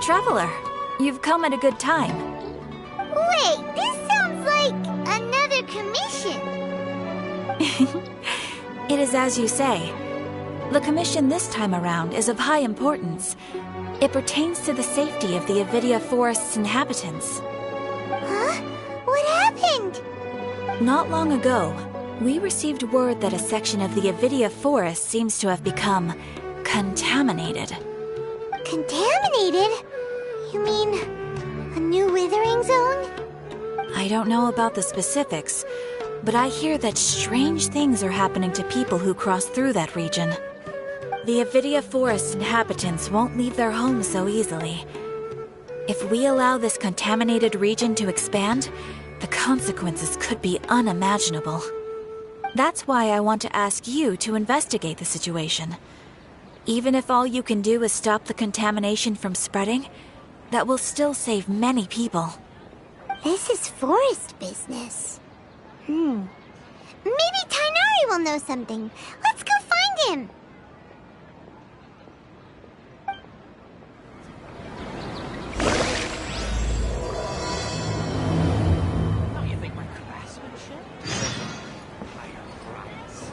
Traveler, you've come at a good time. Wait, this sounds like another commission. It is as you say. The commission this time around is of high importance. It pertains to the safety of the Avidia Forest's inhabitants. Huh? What happened? Not long ago, we received word that a section of the Avidia Forest seems to have become contaminated. Contaminated? You mean a new withering zone? I don't know about the specifics, but I hear that strange things are happening to people who cross through that region. The Avidia Forest inhabitants won't leave their homes so easily. If we allow this contaminated region to expand, the consequences could be unimaginable. That's why I want to ask you to investigate the situation. Even if all you can do is stop the contamination from spreading, that will still save many people. This is forest business. Maybe Tainari will know something. Let's go find him! Don't you think my craftsmanship? Higher price.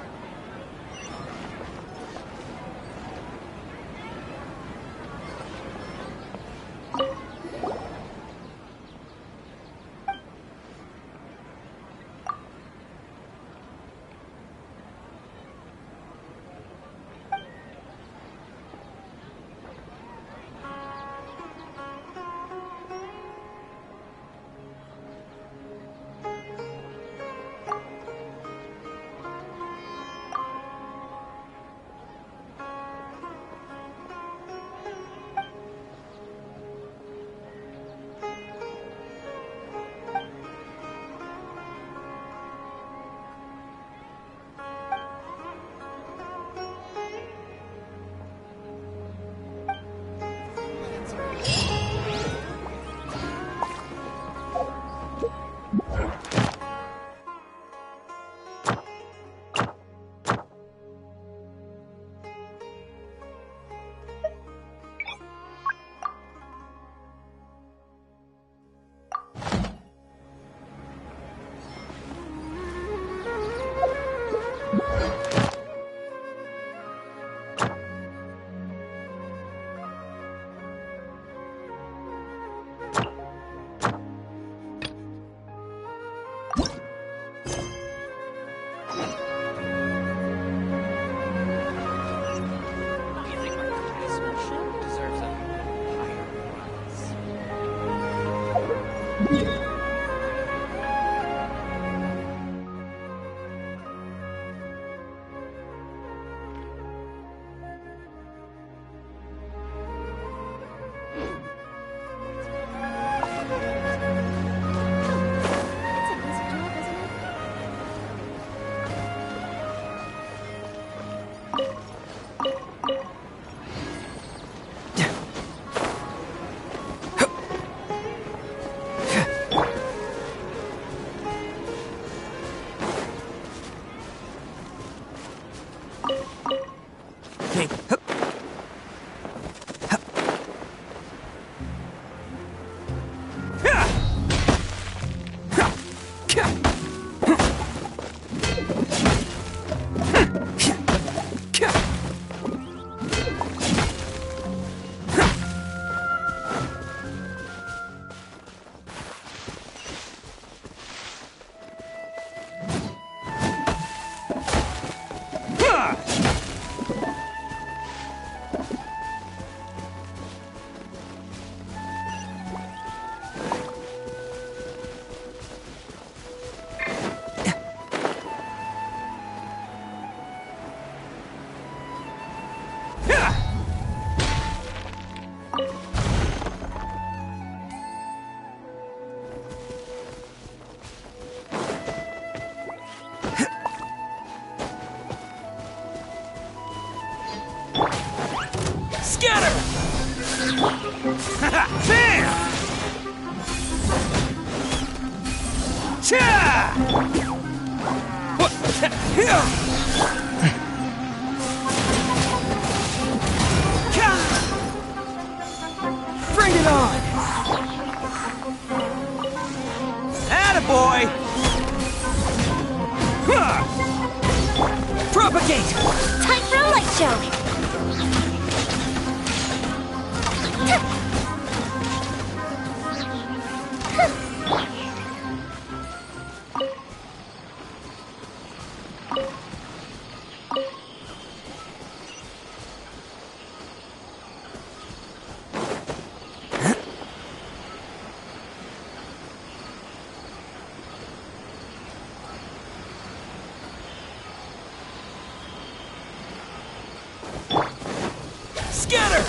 Okay. Hup. Hup. Ha! Ha! Ka! Ka! Scatter! Bam! Cha! What? Here! Bring it on! Attaboy! Propagate! Time for a light show! Scatter!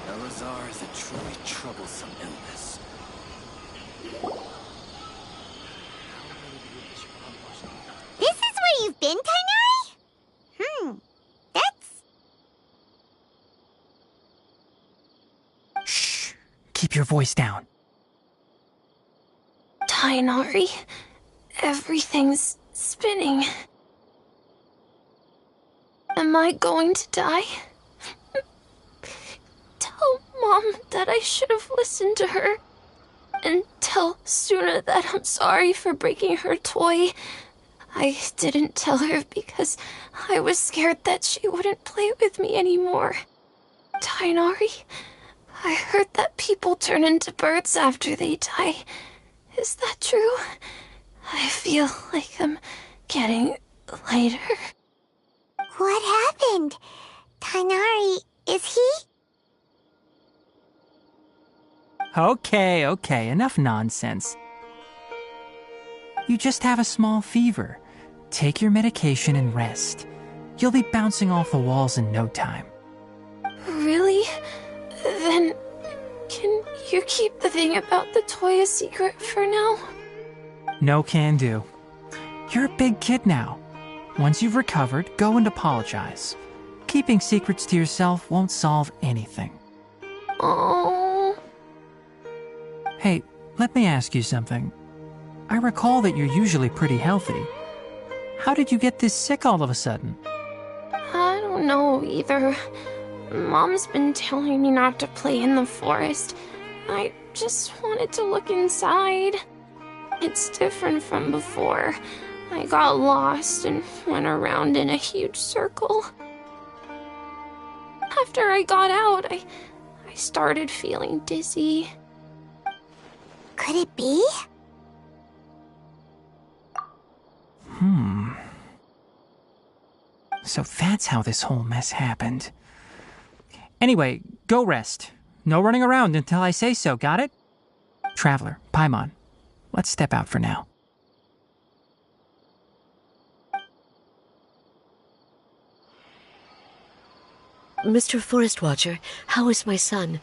Elazar is a truly troublesome illness. This is where you've been, Tainari? That's... Shh! Keep your voice down. Tainari, everything's spinning. Am I going to die? Tell Mom that I should have listened to her. And tell Suna that I'm sorry for breaking her toy. I didn't tell her because I was scared that she wouldn't play with me anymore. Tainari, I heard that people turn into birds after they die. Is that true? I feel like I'm getting lighter. What happened? Tainari, is he? Okay, enough nonsense. You just have a small fever. Take your medication and rest. You'll be bouncing off the walls in no time. Really? Then, can you keep the thing about the toy a secret for now? No can do. You're a big kid now. Once you've recovered, go and apologize. Keeping secrets to yourself won't solve anything. Oh. Hey, let me ask you something. I recall that you're usually pretty healthy. How did you get this sick all of a sudden? I don't know either. Mom's been telling me not to play in the forest. I just wanted to look inside. It's different from before. I got lost and went around in a huge circle. After I got out, I started feeling dizzy. Could it be? So that's how this whole mess happened. Anyway, go rest. No running around until I say so, got it? Traveler, Paimon, let's step out for now. Mr. Forest Watcher, how is my son?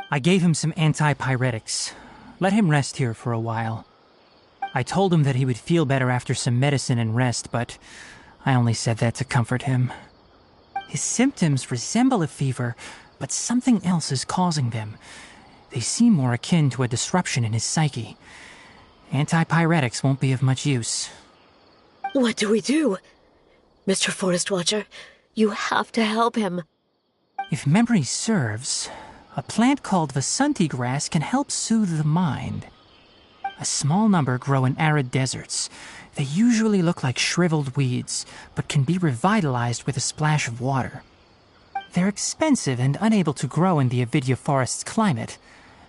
I gave him some antipyretics. Let him rest here for a while. I told him that he would feel better after some medicine and rest, but I only said that to comfort him. His symptoms resemble a fever, but something else is causing them. They seem more akin to a disruption in his psyche. Antipyretics won't be of much use. What do we do? Mr. Forest Watcher, you have to help him. If memory serves, a plant called Vasanti grass can help soothe the mind. A small number grow in arid deserts. They usually look like shriveled weeds, but can be revitalized with a splash of water. They're expensive and unable to grow in the Avidya forest's climate,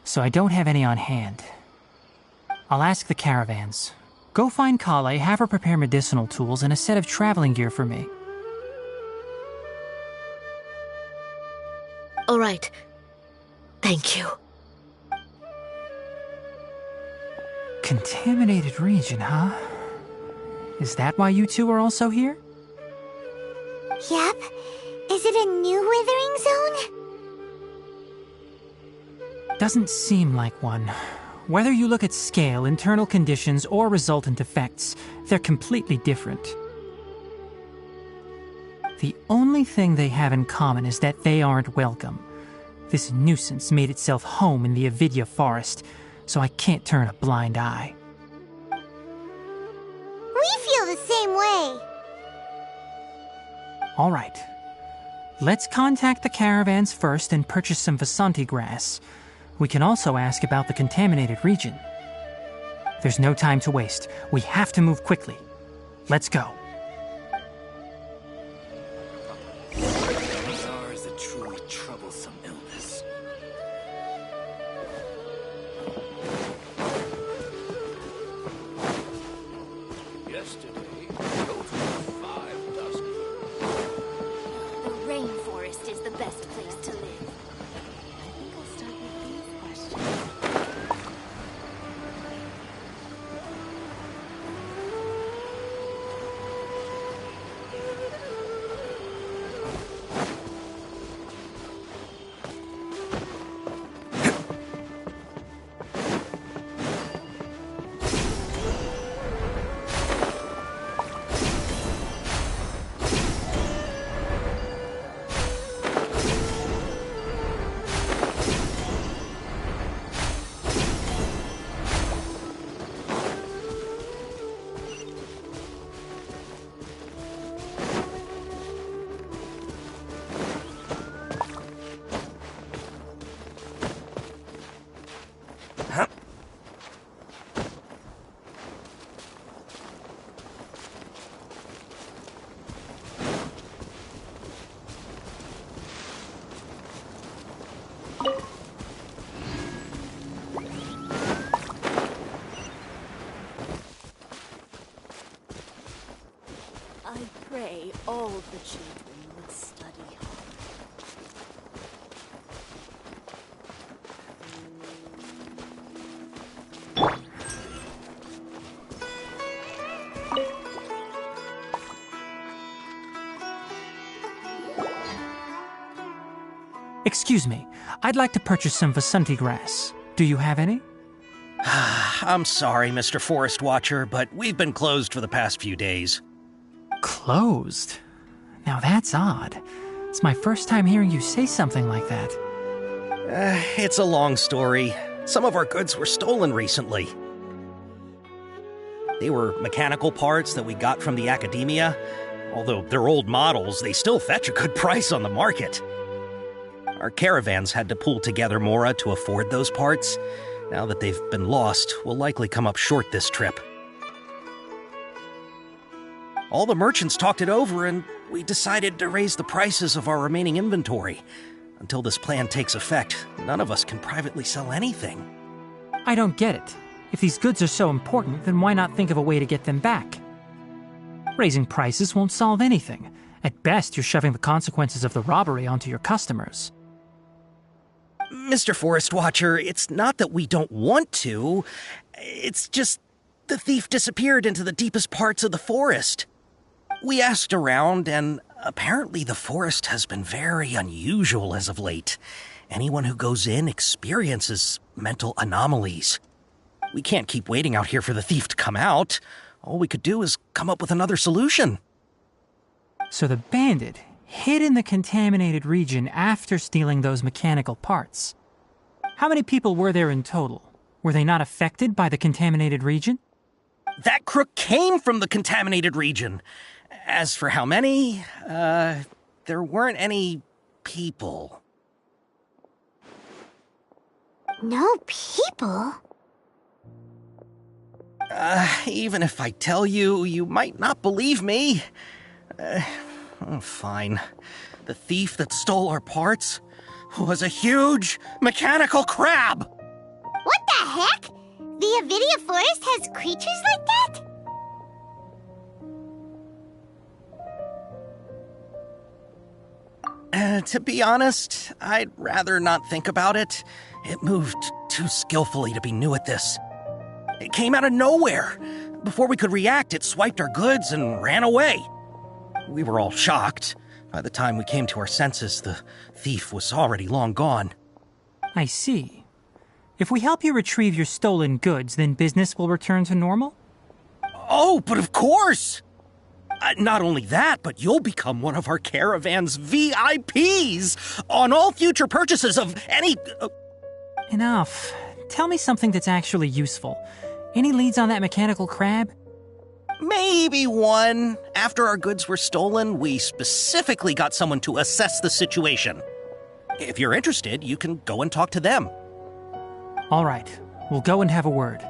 so I don't have any on hand. I'll ask the caravans. Go find Kale, have her prepare medicinal tools and a set of traveling gear for me. All right. Thank you. Contaminated region, huh? Is that why you two are also here? Yep. Is it a new withering zone? Doesn't seem like one. Whether you look at scale, internal conditions, or resultant effects, they're completely different. The only thing they have in common is that they aren't welcome. This nuisance made itself home in the Avidya forest, so I can't turn a blind eye. We feel the same way. All right. Let's contact the caravans first and purchase some Vasanti grass. We can also ask about the contaminated region. There's no time to waste. We have to move quickly. Let's go. Bizarre is a truly troublesome illness. Yesterday, total of 5 dozen. The rainforest is the best place to live. I think I'll start with these questions. I pray all the children would study hard. Excuse me. I'd like to purchase some Vasanti grass. Do you have any? I'm sorry, Mr. Forest Watcher, but we've been closed for the past few days. Closed? Now that's odd. It's my first time hearing you say something like that. It's a long story. Some of our goods were stolen recently. They were mechanical parts that we got from the academia. Although they're old models, they still fetch a good price on the market. Our caravans had to pool together, Mora, to afford those parts. Now that they've been lost, we'll likely come up short this trip. All the merchants talked it over, and we decided to raise the prices of our remaining inventory. Until this plan takes effect, none of us can privately sell anything. I don't get it. If these goods are so important, then why not think of a way to get them back? Raising prices won't solve anything. At best, you're shoving the consequences of the robbery onto your customers. Mr. Forest Watcher, it's not that we don't want to. It's just the thief disappeared into the deepest parts of the forest. We asked around, and apparently the forest has been very unusual as of late. Anyone who goes in experiences mental anomalies. We can't keep waiting out here for the thief to come out. All we could do is come up with another solution. So the bandit hid in the contaminated region after stealing those mechanical parts. How many people were there in total? Were they not affected by the contaminated region? That crook came from the contaminated region. As for how many, there weren't any people. No people? Even if I tell you, you might not believe me. Fine. The thief that stole our parts was a huge mechanical crab! What the heck? The Avidia Forest has creatures like that? To be honest, I'd rather not think about it. It moved too skillfully to be new at this. It came out of nowhere. Before we could react, it swiped our goods and ran away. We were all shocked. By the time we came to our senses, the thief was already long gone. I see. If we help you retrieve your stolen goods, then business will return to normal? Oh, but of course! Not only that, but you'll become one of our caravan's VIPs on all future purchases of any... Enough. Tell me something that's actually useful. Any leads on that mechanical crab? Maybe one. After our goods were stolen, we specifically got someone to assess the situation. If you're interested, you can go and talk to them. All right. We'll go and have a word.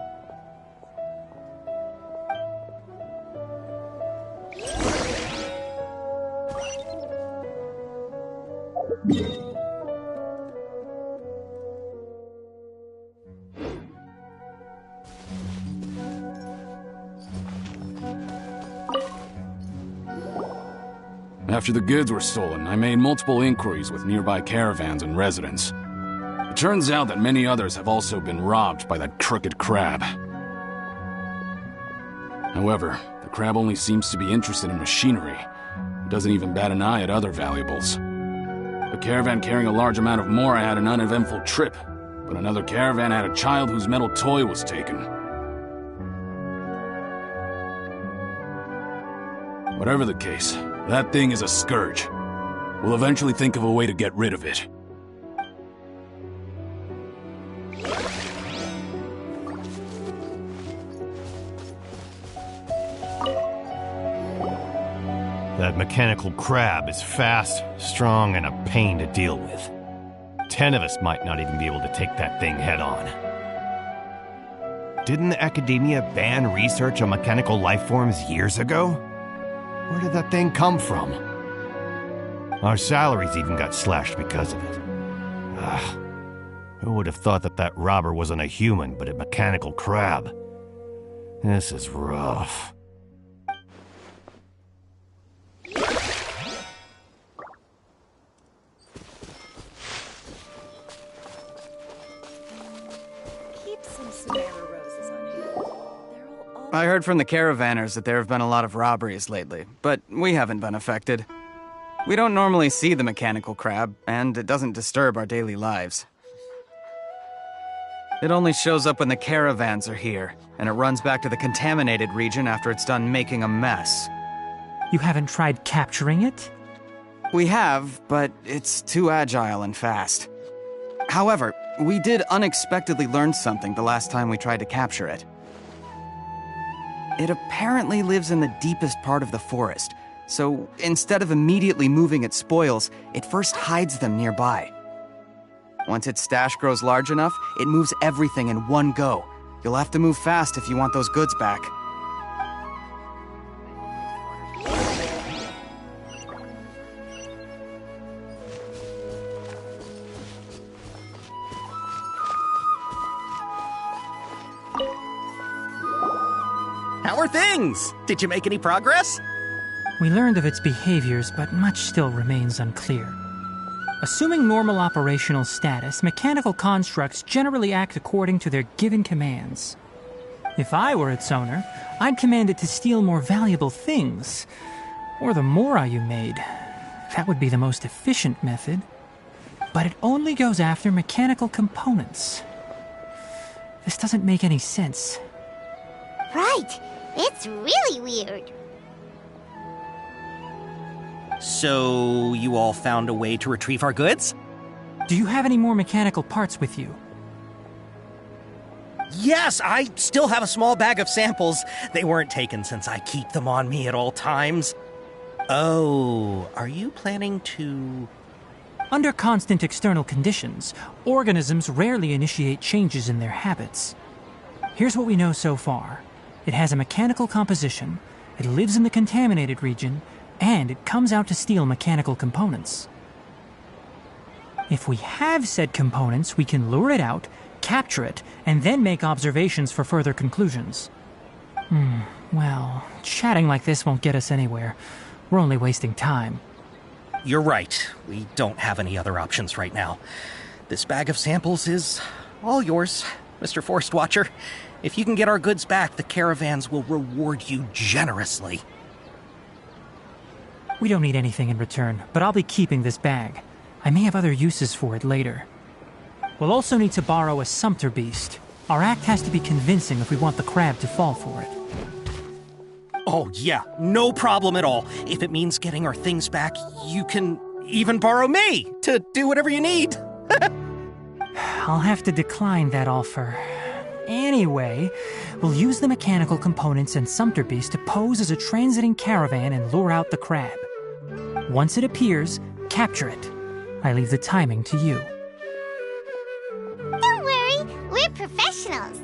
After the goods were stolen, I made multiple inquiries with nearby caravans and residents. It turns out that many others have also been robbed by that crooked crab. However, the crab only seems to be interested in machinery. It doesn't even bat an eye at other valuables. A caravan carrying a large amount of Mora had an uneventful trip, but another caravan had a child whose metal toy was taken. Whatever the case, that thing is a scourge. We'll eventually think of a way to get rid of it. That mechanical crab is fast, strong, and a pain to deal with. 10 of us might not even be able to take that thing head on. Didn't the academia ban research on mechanical life forms years ago? Where did that thing come from? Our salaries even got slashed because of it. Who would have thought that that robber wasn't a human, but a mechanical crab? This is rough. I heard from the caravanners that there have been a lot of robberies lately, but we haven't been affected. We don't normally see the mechanical crab, and it doesn't disturb our daily lives. It only shows up when the caravans are here, and it runs back to the contaminated region after it's done making a mess. You haven't tried capturing it? We have, but it's too agile and fast. However, we did unexpectedly learn something the last time we tried to capture it. It apparently lives in the deepest part of the forest, So instead of immediately moving its spoils, it first hides them nearby. Once its stash grows large enough, it moves everything in one go. You'll have to move fast if you want those goods back. How are things? Did you make any progress? We learned of its behaviors, but much still remains unclear. Assuming normal operational status, mechanical constructs generally act according to their given commands. If I were its owner, I'd command it to steal more valuable things. Or the mora you made. That would be the most efficient method. But it only goes after mechanical components. This doesn't make any sense. Right. It's really weird. So, you all found a way to retrieve our goods? Do you have any more mechanical parts with you? Yes, I still have a small bag of samples. They weren't taken since I keep them on me at all times. Oh, are you planning to... Under constant external conditions, organisms rarely initiate changes in their habits. Here's what we know so far. It has a mechanical composition, it lives in the contaminated region, and it comes out to steal mechanical components. If we have said components, we can lure it out, capture it, and then make observations for further conclusions. Well, chatting like this won't get us anywhere. We're only wasting time. You're right. We don't have any other options right now. This bag of samples is all yours, Mr. Forest Watcher. If you can get our goods back, the caravans will reward you generously. We don't need anything in return, but I'll be keeping this bag. I may have other uses for it later. We'll also need to borrow a sumpter beast. Our act has to be convincing if we want the crab to fall for it. Oh, yeah, no problem at all. If it means getting our things back, you can even borrow me to do whatever you need. I'll have to decline that offer. Anyway, we'll use the mechanical components and sumpter beast to pose as a transiting caravan and lure out the crab. Once it appears, capture it. I leave the timing to you. Don't worry, we're professionals.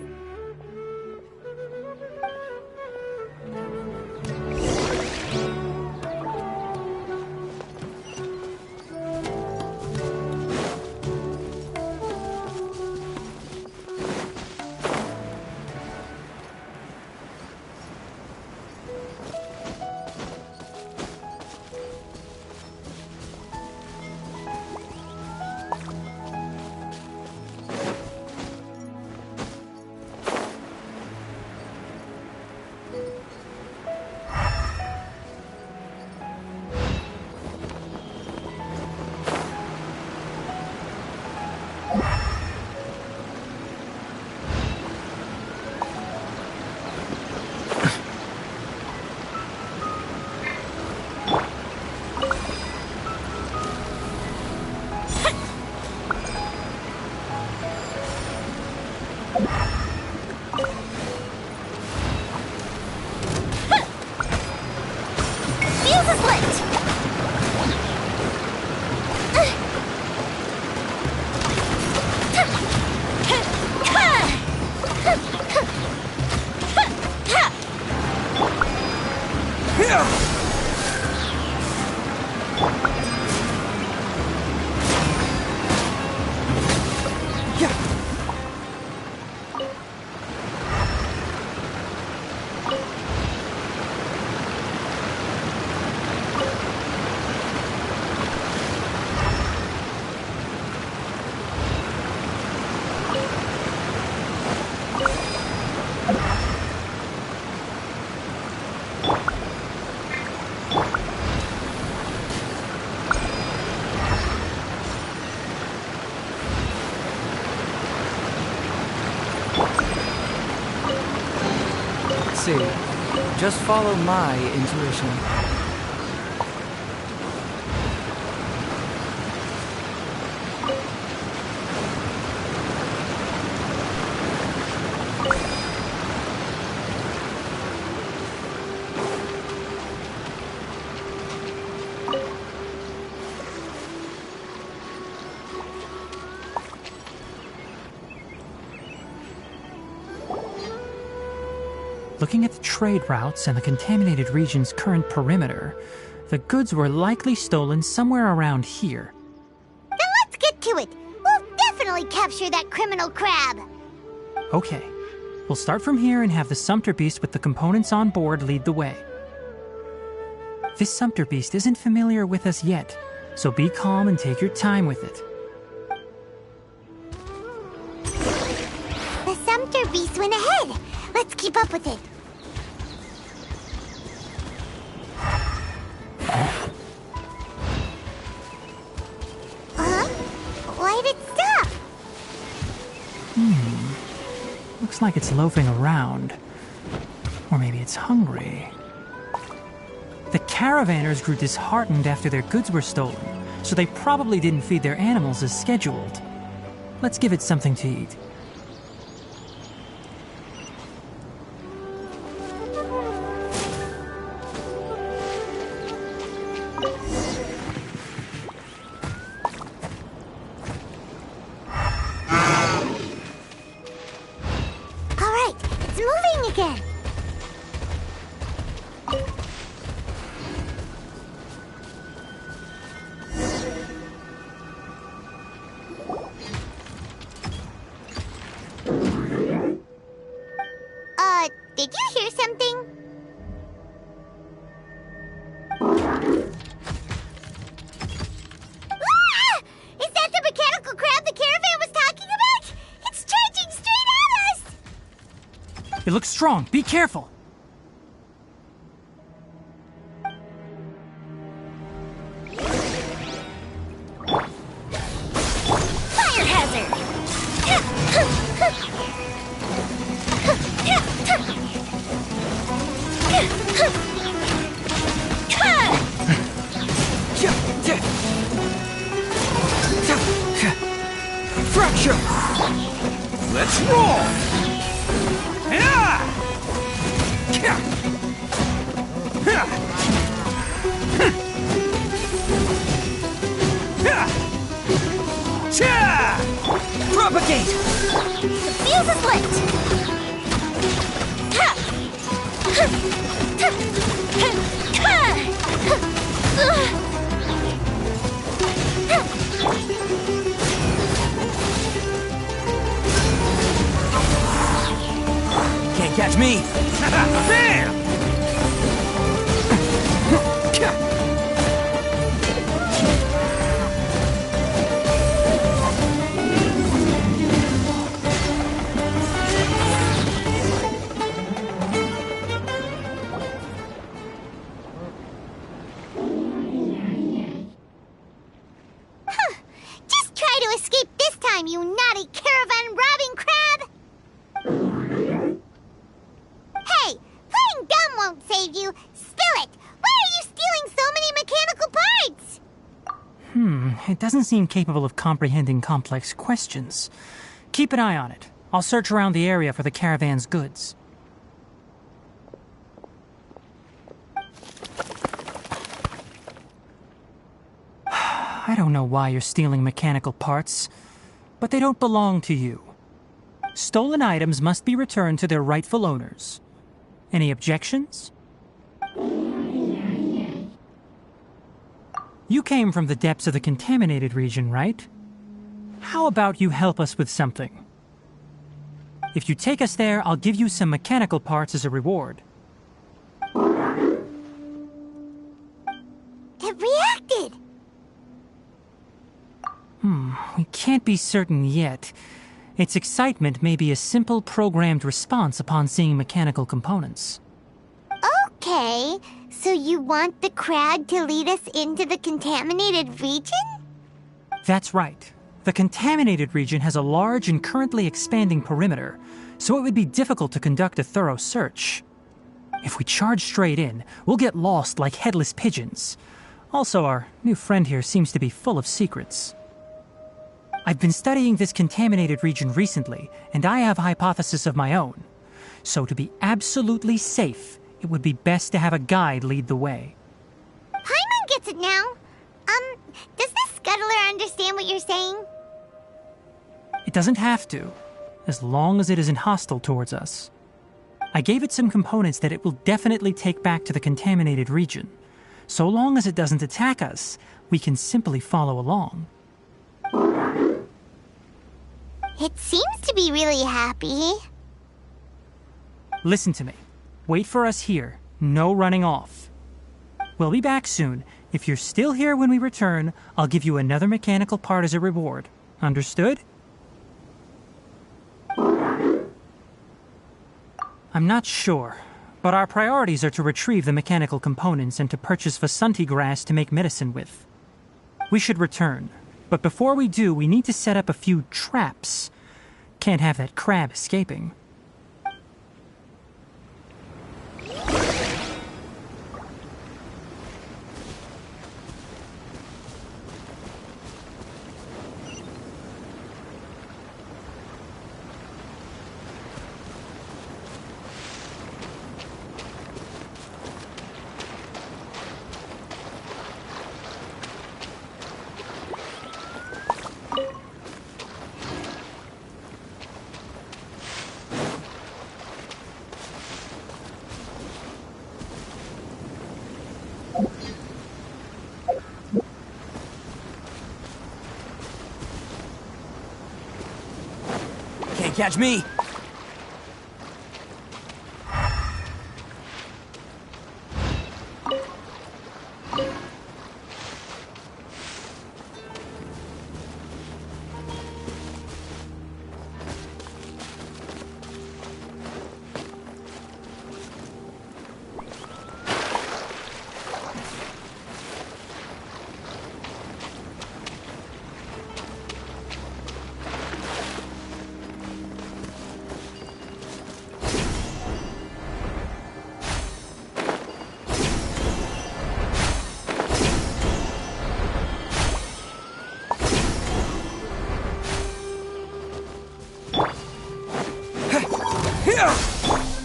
Just follow my intuition. Looking at the trade routes and the contaminated region's current perimeter, the goods were likely stolen somewhere around here. Then let's get to it. We'll definitely capture that criminal crab. Okay, we'll start from here and have the Sumpter Beast with the components on board lead the way. This Sumpter Beast isn't familiar with us yet, so be calm and take your time with it. The Sumpter Beast went ahead. Let's keep up with it. Huh? Why did it stop? Looks like it's loafing around. Or maybe it's hungry. The caravanners grew disheartened after their goods were stolen, so they probably didn't feed their animals as scheduled. Let's give it something to eat. All right, it's moving again. Did you hear something? Ah! Is that the mechanical crab the caravan was talking about? It's charging straight at us! It looks strong. Be careful. Fire hazard! Fracture! Let's roll! Yeah! Propagate! The fuse is lit! Can't catch me! Bam! Just try to escape this time, you naughty caravan-robbing crab! Hey, playing dumb won't save you. Spill it! Why are you stealing so many mechanical parts? It doesn't seem capable of comprehending complex questions. Keep an eye on it. I'll search around the area for the caravan's goods. I don't know why you're stealing mechanical parts, but they don't belong to you. Stolen items must be returned to their rightful owners. Any objections? You came from the depths of the contaminated region, right? How about you help us with something? If you take us there, I'll give you some mechanical parts as a reward. It reacted! We can't be certain yet. Its excitement may be a simple programmed response upon seeing mechanical components. Okay, so you want the crab to lead us into the contaminated region? That's right. The contaminated region has a large and currently expanding perimeter, so it would be difficult to conduct a thorough search. If we charge straight in, we'll get lost like headless pigeons. Also, our new friend here seems to be full of secrets. I've been studying this contaminated region recently, and I have a hypothesis of my own. So to be absolutely safe, it would be best to have a guide lead the way. Paimon gets it now. Does this scuttler understand what you're saying? It doesn't have to, as long as it isn't hostile towards us. I gave it some components that it will definitely take back to the contaminated region. So long as it doesn't attack us, we can simply follow along. It seems to be really happy. Listen to me. Wait for us here. No running off. We'll be back soon. If you're still here when we return, I'll give you another mechanical part as a reward. Understood? I'm not sure, but our priorities are to retrieve the mechanical components and to purchase Vasanti grass to make medicine with. We should return, but before we do, we need to set up a few traps. Can't have that crab escaping. Can't catch me!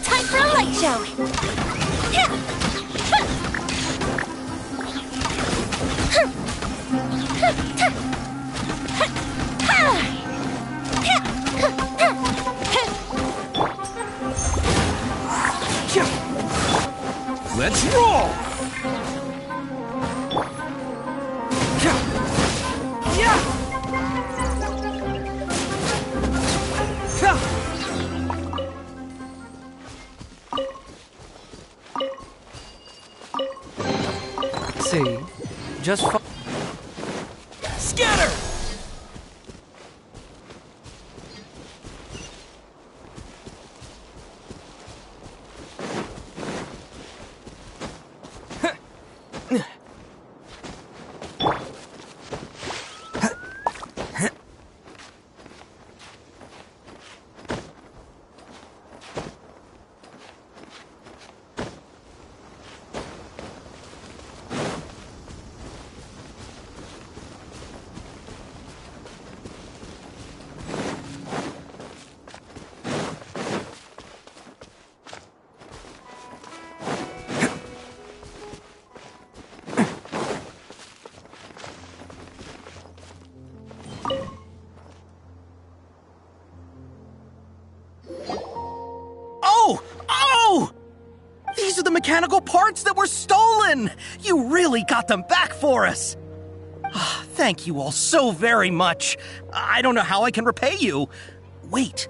Time for a light show! Let's roll! See, just Scatter! These are the mechanical parts that were stolen! You really got them back for us! Thank you all so very much. I don't know how I can repay you. Wait,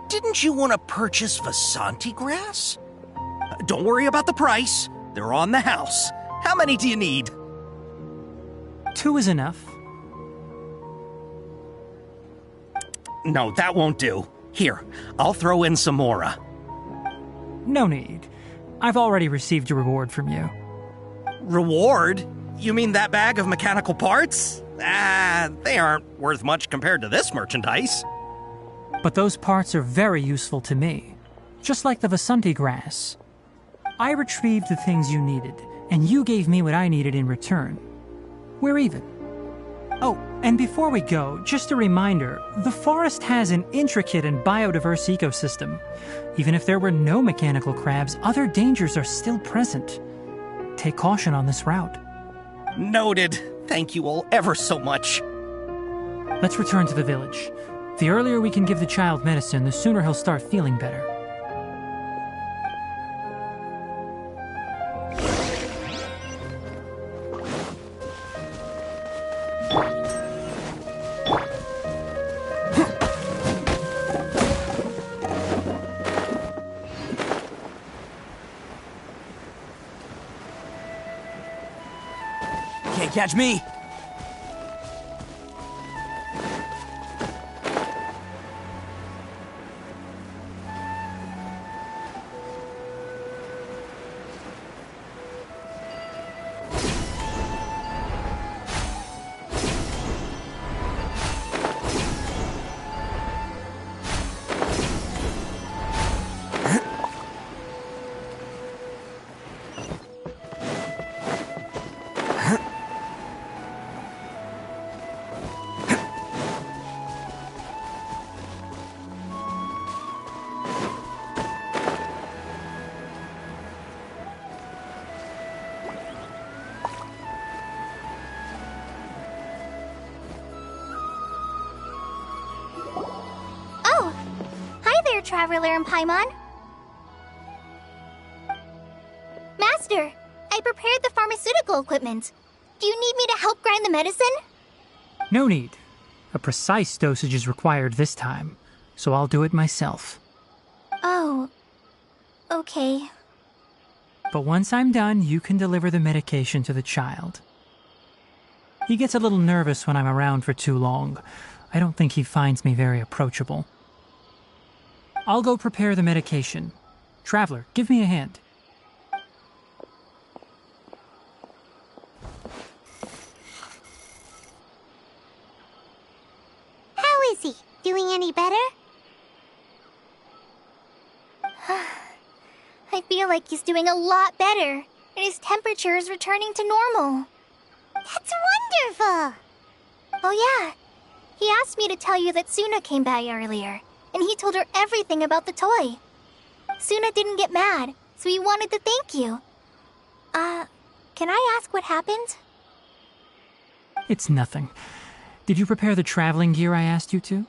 didn't you want to purchase Vasanti grass? Don't worry about the price. They're on the house. How many do you need? 2 is enough. No, that won't do. Here, I'll throw in some more. No need. I've already received a reward from you. Reward? You mean that bag of mechanical parts? They aren't worth much compared to this merchandise. But those parts are very useful to me. Just like the Vasanti grass. I retrieved the things you needed, and you gave me what I needed in return. We're even. Oh, and before we go, just a reminder, the forest has an intricate and biodiverse ecosystem. Even if there were no mechanical crabs, other dangers are still present. Take caution on this route. Noted. Thank you all ever so much. Let's return to the village. The earlier we can give the child medicine, the sooner he'll start feeling better. Can't catch me! Oh! Hi there, Traveler and Paimon. Master, I prepared the pharmaceutical equipment. Do you need me to help grind the medicine? No need. A precise dosage is required this time, so I'll do it myself. Oh. Okay. But once I'm done, you can deliver the medication to the child. He gets a little nervous when I'm around for too long. I don't think he finds me very approachable. I'll go prepare the medication. Traveler, give me a hand. How is he? Doing any better? I feel like he's doing a lot better, and his temperature is returning to normal. That's wonderful! Oh yeah, he asked me to tell you that Suna came by earlier, and he told her everything about the toy. Suna didn't get mad, so he wanted to thank you. Can I ask what happened? It's nothing. Did you prepare the traveling gear I asked you to?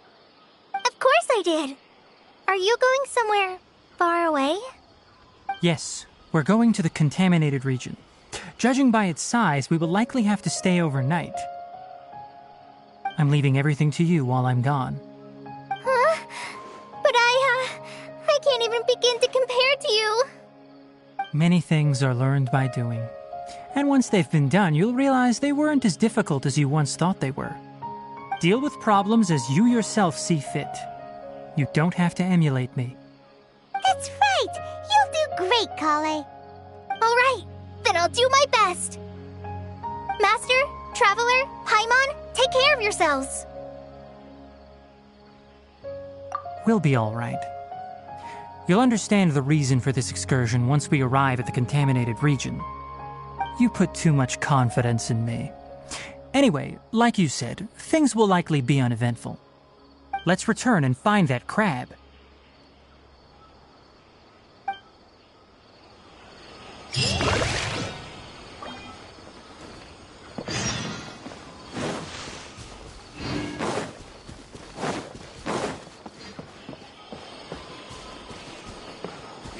Of course I did! Are you going somewhere far away? Yes, we're going to the contaminated region. Judging by its size, we will likely have to stay overnight. I'm leaving everything to you while I'm gone. Huh? But I can't even begin to compare to you. Many things are learned by doing. And once they've been done, you'll realize they weren't as difficult as you once thought they were. Deal with problems as you yourself see fit. You don't have to emulate me. That's right! You'll do great, Kale. All right, then I'll do my best. Master, Traveler, Paimon, take care of yourselves. We'll be all right. You'll understand the reason for this excursion once we arrive at the contaminated region. You put too much confidence in me. Anyway, like you said, things will likely be uneventful. Let's return and find that crab.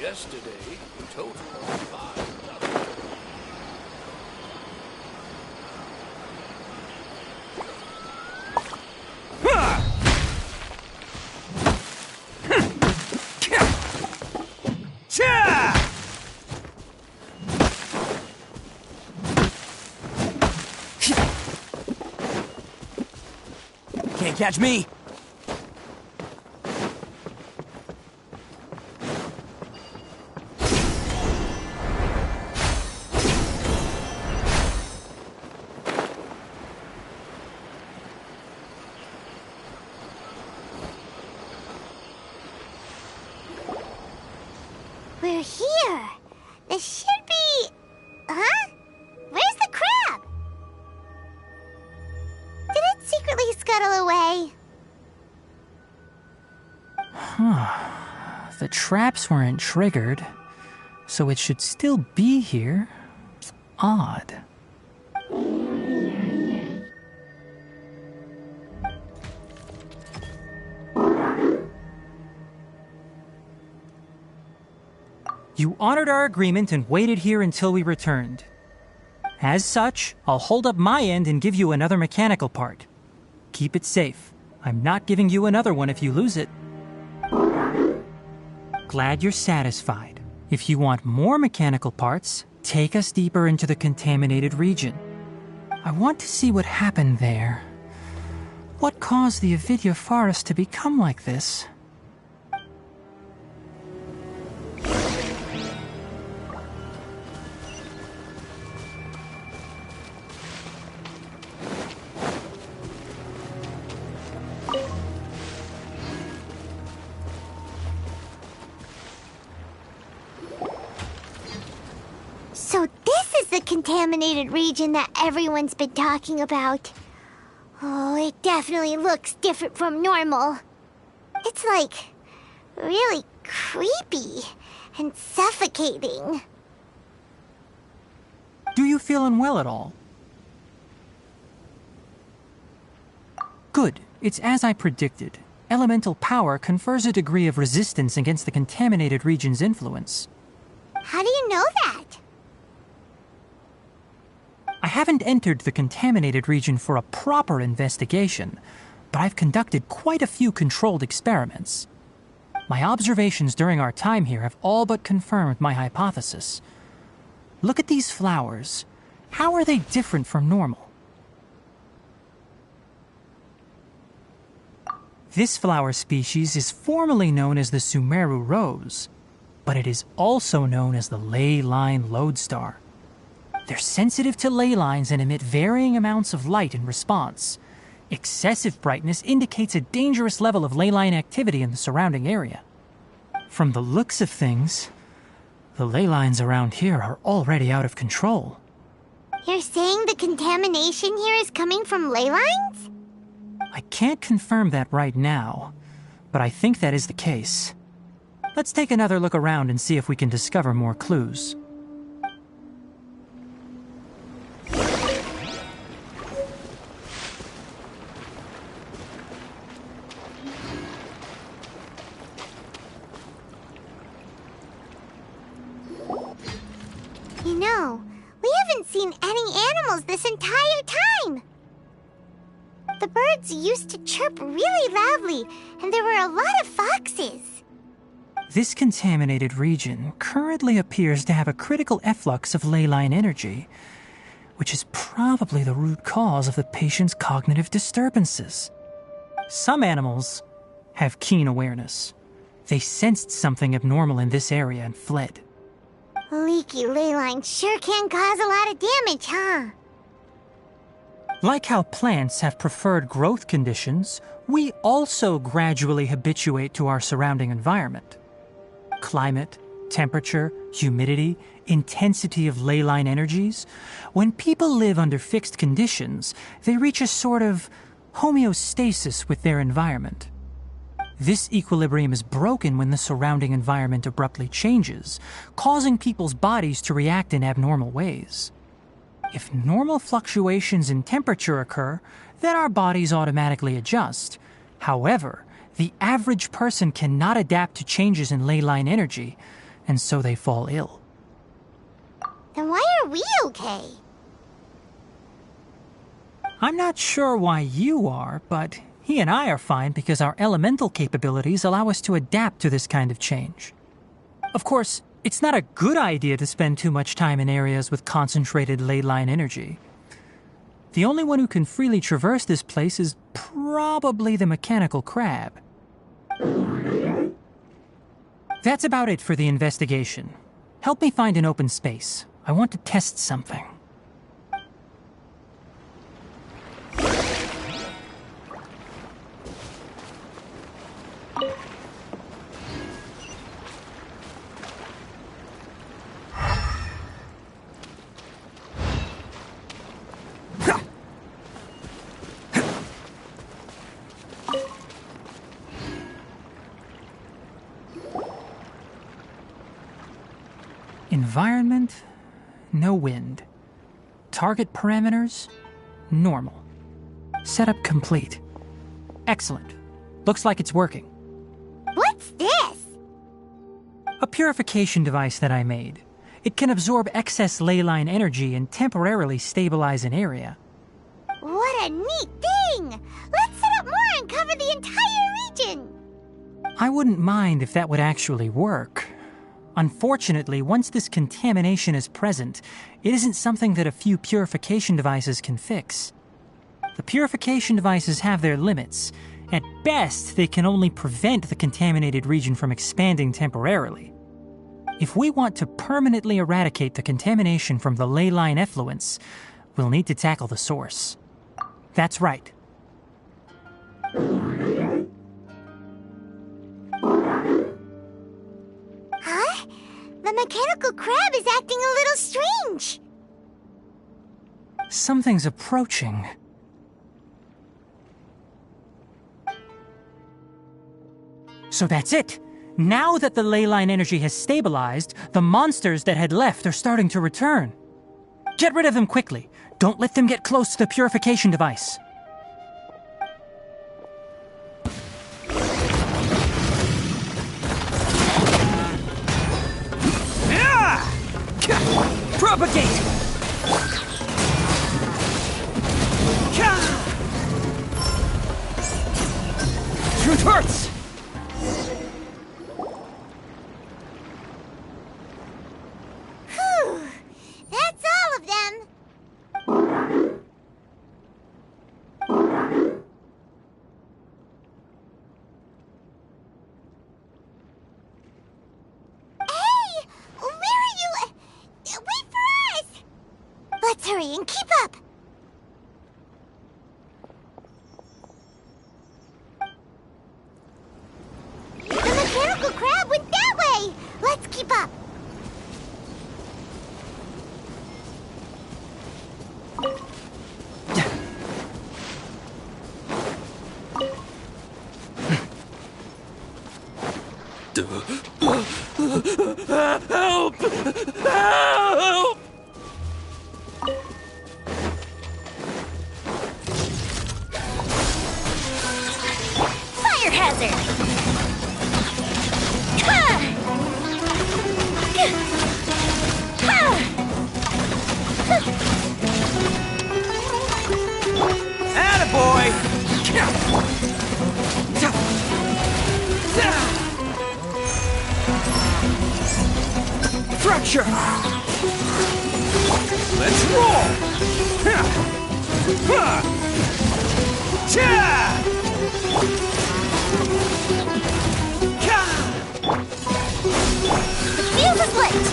Yesterday, total 5. Can't catch me! We're here. This should be... Huh? Where's the crab? Did it secretly scuttle away? The traps weren't triggered, so it should still be here. Odd. You honored our agreement and waited here until we returned. As such, I'll hold up my end and give you another mechanical part. Keep it safe. I'm not giving you another one if you lose it. Glad you're satisfied. If you want more mechanical parts, take us deeper into the contaminated region. I want to see what happened there. What caused the Avidya forest to become like this? So this is the contaminated region that everyone's been talking about. Oh, it definitely looks different from normal. It's like really creepy and suffocating. Do you feel unwell at all? Good. It's as I predicted. Elemental power confers a degree of resistance against the contaminated region's influence. How do you know that? I haven't entered the contaminated region for a proper investigation, but I've conducted quite a few controlled experiments. My observations during our time here have all but confirmed my hypothesis. Look at these flowers. How are they different from normal? This flower species is formally known as the sumeru rose, but it is also known as the ley line lodestar. They're sensitive to ley lines and emit varying amounts of light in response. Excessive brightness indicates a dangerous level of ley line activity in the surrounding area. From the looks of things, the ley lines around here are already out of control. You're saying the contamination here is coming from ley lines? I can't confirm that right now, but I think that is the case. Let's take another look around and see if we can discover more clues. You know, we haven't seen any animals this entire time. The birds used to chirp really loudly, and there were a lot of foxes. This contaminated region currently appears to have a critical efflux of ley line energy, which is probably the root cause of the patient's cognitive disturbances. Some animals have keen awareness. They sensed something abnormal in this area and fled. Leaky ley lines sure can cause a lot of damage, huh? Like how plants have preferred growth conditions, we also gradually habituate to our surrounding environment. Climate, temperature, humidity, intensity of ley line energies. When people live under fixed conditions, they reach a sort of homeostasis with their environment. This equilibrium is broken when the surrounding environment abruptly changes, causing people's bodies to react in abnormal ways. If normal fluctuations in temperature occur, then our bodies automatically adjust. However, the average person cannot adapt to changes in ley line energy, and so they fall ill. Then why are we okay? I'm not sure why you are, but he and I are fine because our elemental capabilities allow us to adapt to this kind of change. Of course, it's not a good idea to spend too much time in areas with concentrated ley line energy. The only one who can freely traverse this place is probably the mechanical crab. That's about it for the investigation. Help me find an open space. I want to test something. Environment, no wind. Target parameters, normal. Setup complete. Excellent. Looks like it's working. What's this? A purification device that I made. It can absorb excess ley line energy and temporarily stabilize an area. What a neat thing! Let's set up more and cover the entire region! I wouldn't mind if that would actually work. Unfortunately, once this contamination is present, it isn't something that a few purification devices can fix. The purification devices have their limits. At best, they can only prevent the contaminated region from expanding temporarily. If we want to permanently eradicate the contamination from the ley line effluents, we'll need to tackle the source. That's right. Huh? The mechanical crab is acting a little strange. Something's approaching. So that's it. Now that the ley line energy has stabilized, the monsters that had left are starting to return. Get rid of them quickly. Don't let them get close to the purification device. Propagate! Truth hurts! Whew! That's all of them. Hey! Where are you? Wait for us! Let's hurry and keep up! The mechanical crab went that way! Let's keep up! Help! Help! Fire hazard! Attaboy! Fracture! Let's roll! The fuse is lit!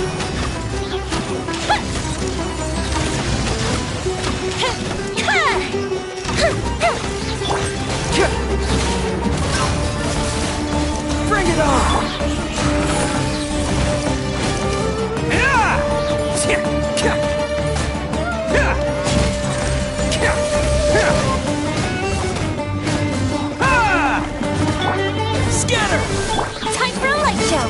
Bring it on! Scatter! Time for a light show!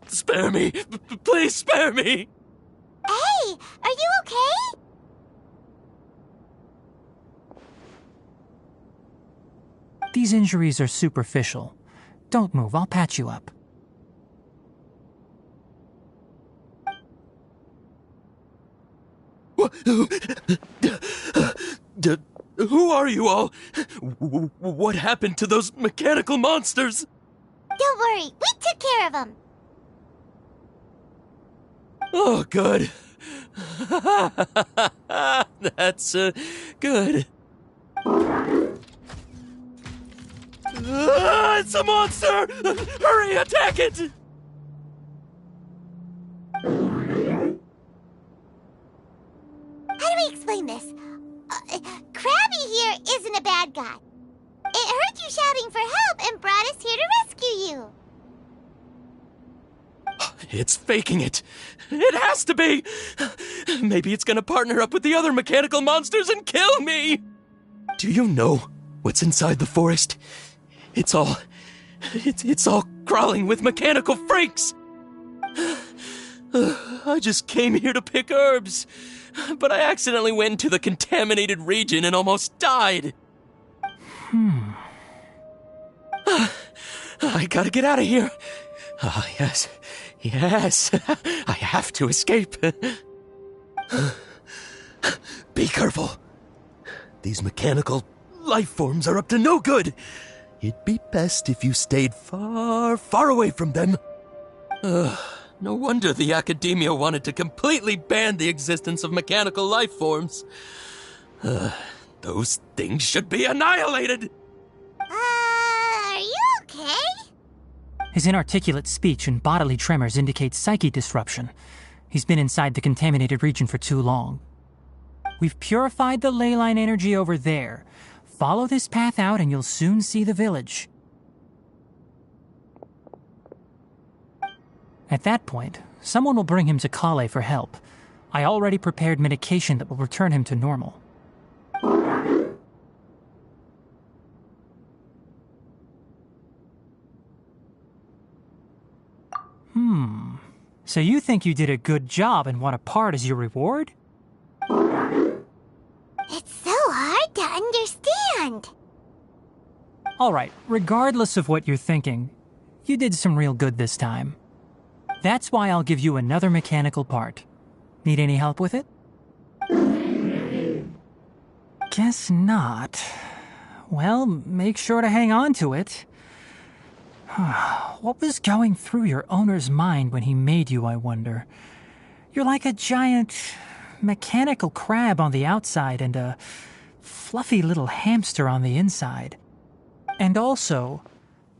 Spare me! Please spare me! Hey! Are you okay? These injuries are superficial. Don't move, I'll patch you up. Who are you all? What happened to those mechanical monsters? Don't worry, we took care of them. Oh, good. That's good. It's a monster! Hurry, attack it! How do we explain this? Krabby here isn't a bad guy. It heard you shouting for help and brought us here to rescue you. It's faking it. It has to be. Maybe it's gonna partner up with the other mechanical monsters and kill me. Do you know what's inside the forest? It's all crawling with mechanical freaks. I just came here to pick herbs, but I accidentally went into the contaminated region and almost died. I gotta get out of here. Oh, yes. Yes. I have to escape. Be careful. These mechanical life forms are up to no good. It'd be best if you stayed far, far away from them. No wonder the academia wanted to completely ban the existence of mechanical life forms. Those things should be annihilated! Are you okay? His inarticulate speech and bodily tremors indicate psyche disruption. He's been inside the contaminated region for too long. We've purified the ley line energy over there. Follow this path out and you'll soon see the village. At that point, someone will bring him to Kale for help. I already prepared medication that will return him to normal. So you think you did a good job and want a part as your reward? It's so hard to understand. Alright, regardless of what you're thinking, you did some real good this time. That's why I'll give you another mechanical part. Need any help with it? Guess not. Well, make sure to hang on to it. What was going through your owner's mind when he made you, I wonder? You're like a giant mechanical crab on the outside and a fluffy little hamster on the inside. And also,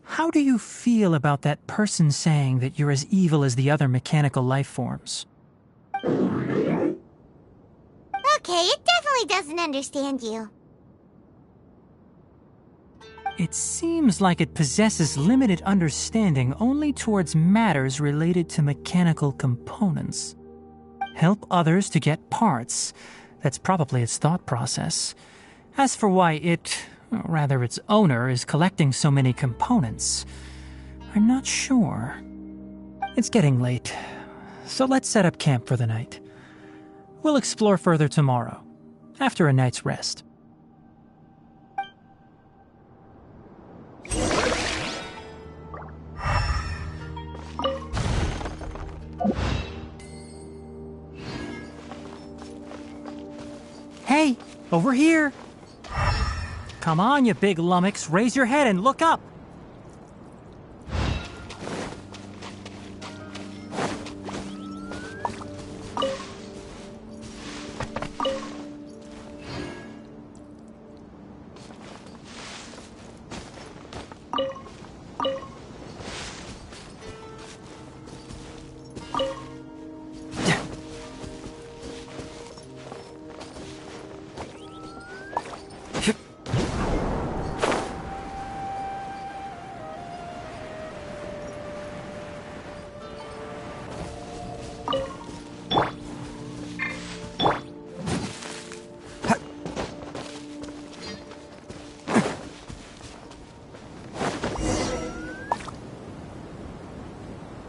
how do you feel about that person saying that you're as evil as the other mechanical life forms? Okay, it definitely doesn't understand you. It seems like it possesses limited understanding only towards matters related to mechanical components. Help others to get parts. That's probably its thought process. As for why its owner is collecting so many components, I'm not sure. It's getting late, so let's set up camp for the night. We'll explore further tomorrow, after a night's rest. Hey, over here! Come on, you big lummox, raise your head and look up!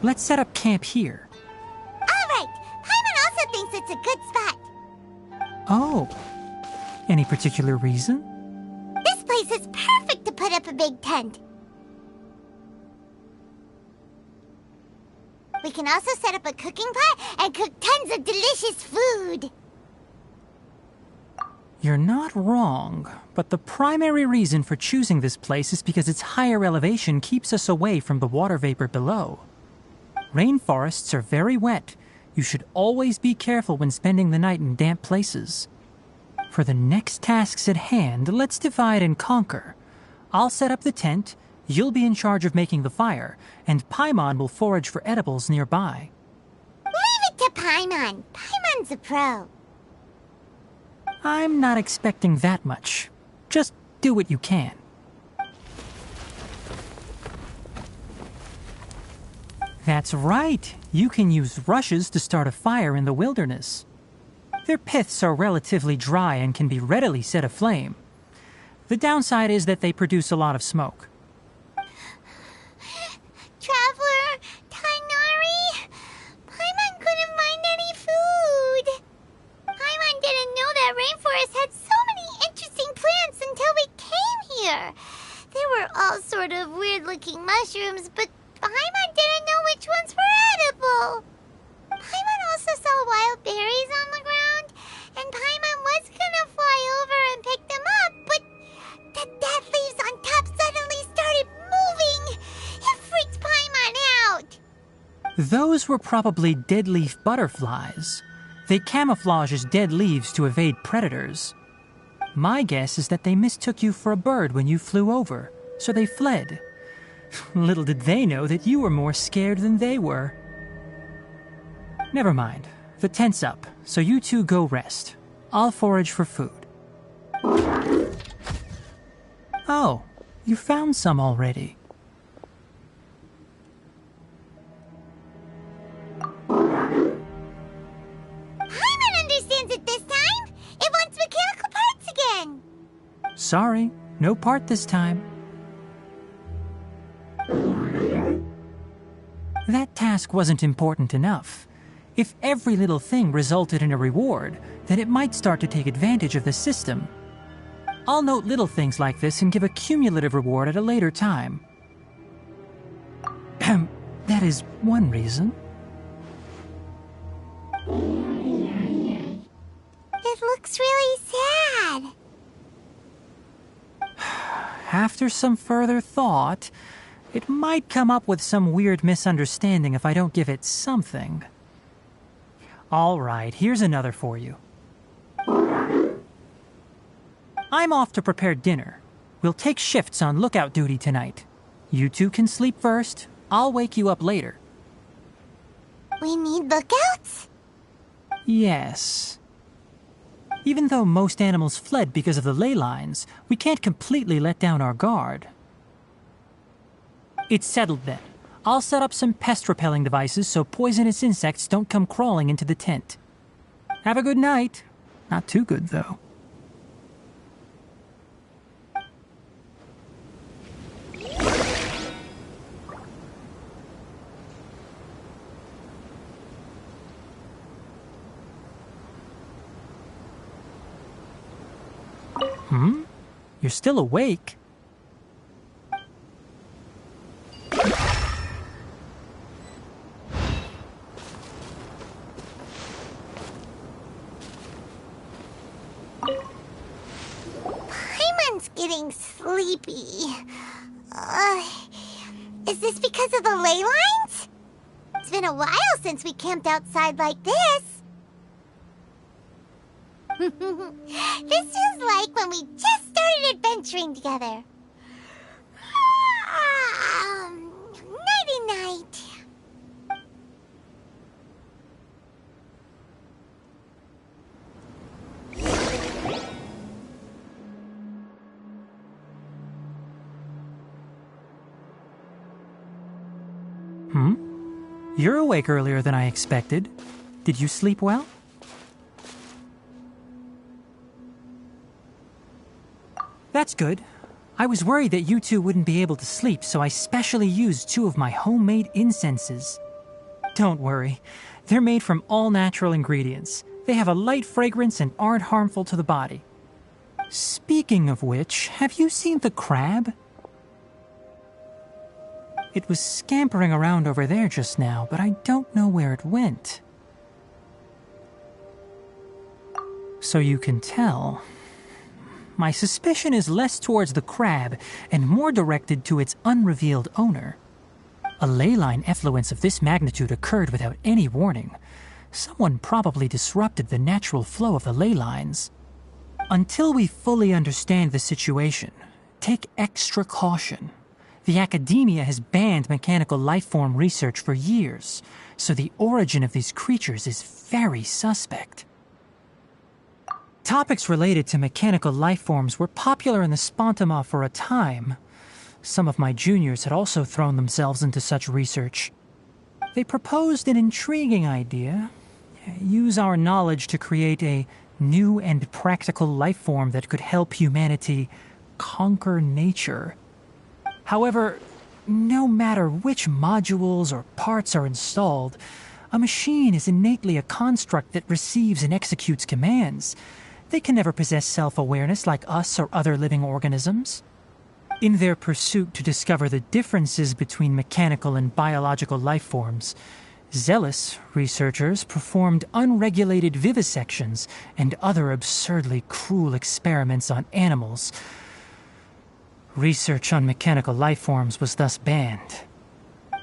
Let's set up camp here. Alright, Paimon also thinks it's a good spot. Oh. Any particular reason? This place is perfect to put up a big tent. We can also set up a cooking pot and cook tons of delicious food. You're not wrong, but the primary reason for choosing this place is because its higher elevation keeps us away from the water vapor below. Rainforests are very wet. You should always be careful when spending the night in damp places. For the next tasks at hand, let's divide and conquer. I'll set up the tent, you'll be in charge of making the fire, and Paimon will forage for edibles nearby. Leave it to Paimon. Paimon's a pro. I'm not expecting that much. Just do what you can. That's right. You can use rushes to start a fire in the wilderness. Their piths are relatively dry and can be readily set aflame. The downside is that they produce a lot of smoke. Traveler, Tainari, Paimon couldn't find any food. Paimon didn't know that rainforest had so many interesting plants until we came here. They were all sort of weird-looking mushrooms, but Paimon didn't know which ones were edible. Paimon also saw wild berries on the ground, and Paimon was gonna fly over and pick them up, but the dead leaves on top suddenly started moving. It freaked Paimon out. Those were probably dead leaf butterflies. They camouflage as dead leaves to evade predators. My guess is that they mistook you for a bird when you flew over, so they fled. Little did they know that you were more scared than they were. Never mind. The tent's up, so you two go rest. I'll forage for food. Oh, you found some already. Paimon understands it this time. It wants mechanical parts again. Sorry, no part this time. That task wasn't important enough. If every little thing resulted in a reward, then it might start to take advantage of the system. I'll note little things like this and give a cumulative reward at a later time. That is one reason. It looks really sad. After some further thought, it might come up with some weird misunderstanding if I don't give it something. All right, here's another for you. I'm off to prepare dinner. We'll take shifts on lookout duty tonight. You two can sleep first. I'll wake you up later. We need lookouts? Yes. Even though most animals fled because of the ley lines, we can't completely let down our guard. It's settled then. I'll set up some pest-repelling devices so poisonous insects don't come crawling into the tent. Have a good night. Not too good, though. You're still awake? Paimon's getting sleepy. Is this because of the ley lines? It's been a while since we camped outside like this. This feels like when we just started adventuring together. Nighty-night. You're awake earlier than I expected. Did you sleep well? That's good. I was worried that you two wouldn't be able to sleep, so I specially used 2 of my homemade incenses. Don't worry. They're made from all natural ingredients. They have a light fragrance and aren't harmful to the body. Speaking of which, have you seen the crab? It was scampering around over there just now, but I don't know where it went. So you can tell. My suspicion is less towards the crab and more directed to its unrevealed owner. A ley line effluence of this magnitude occurred without any warning. Someone probably disrupted the natural flow of the ley lines. Until we fully understand the situation, take extra caution. The academia has banned mechanical lifeform research for years, so the origin of these creatures is very suspect. Topics related to mechanical lifeforms were popular in the Spontama for a time. Some of my juniors had also thrown themselves into such research. They proposed an intriguing idea. Use our knowledge to create a new and practical lifeform that could help humanity conquer nature. However, no matter which modules or parts are installed, a machine is innately a construct that receives and executes commands. They can never possess self-awareness like us or other living organisms. In their pursuit to discover the differences between mechanical and biological life forms, zealous researchers performed unregulated vivisections and other absurdly cruel experiments on animals. Research on mechanical life forms was thus banned.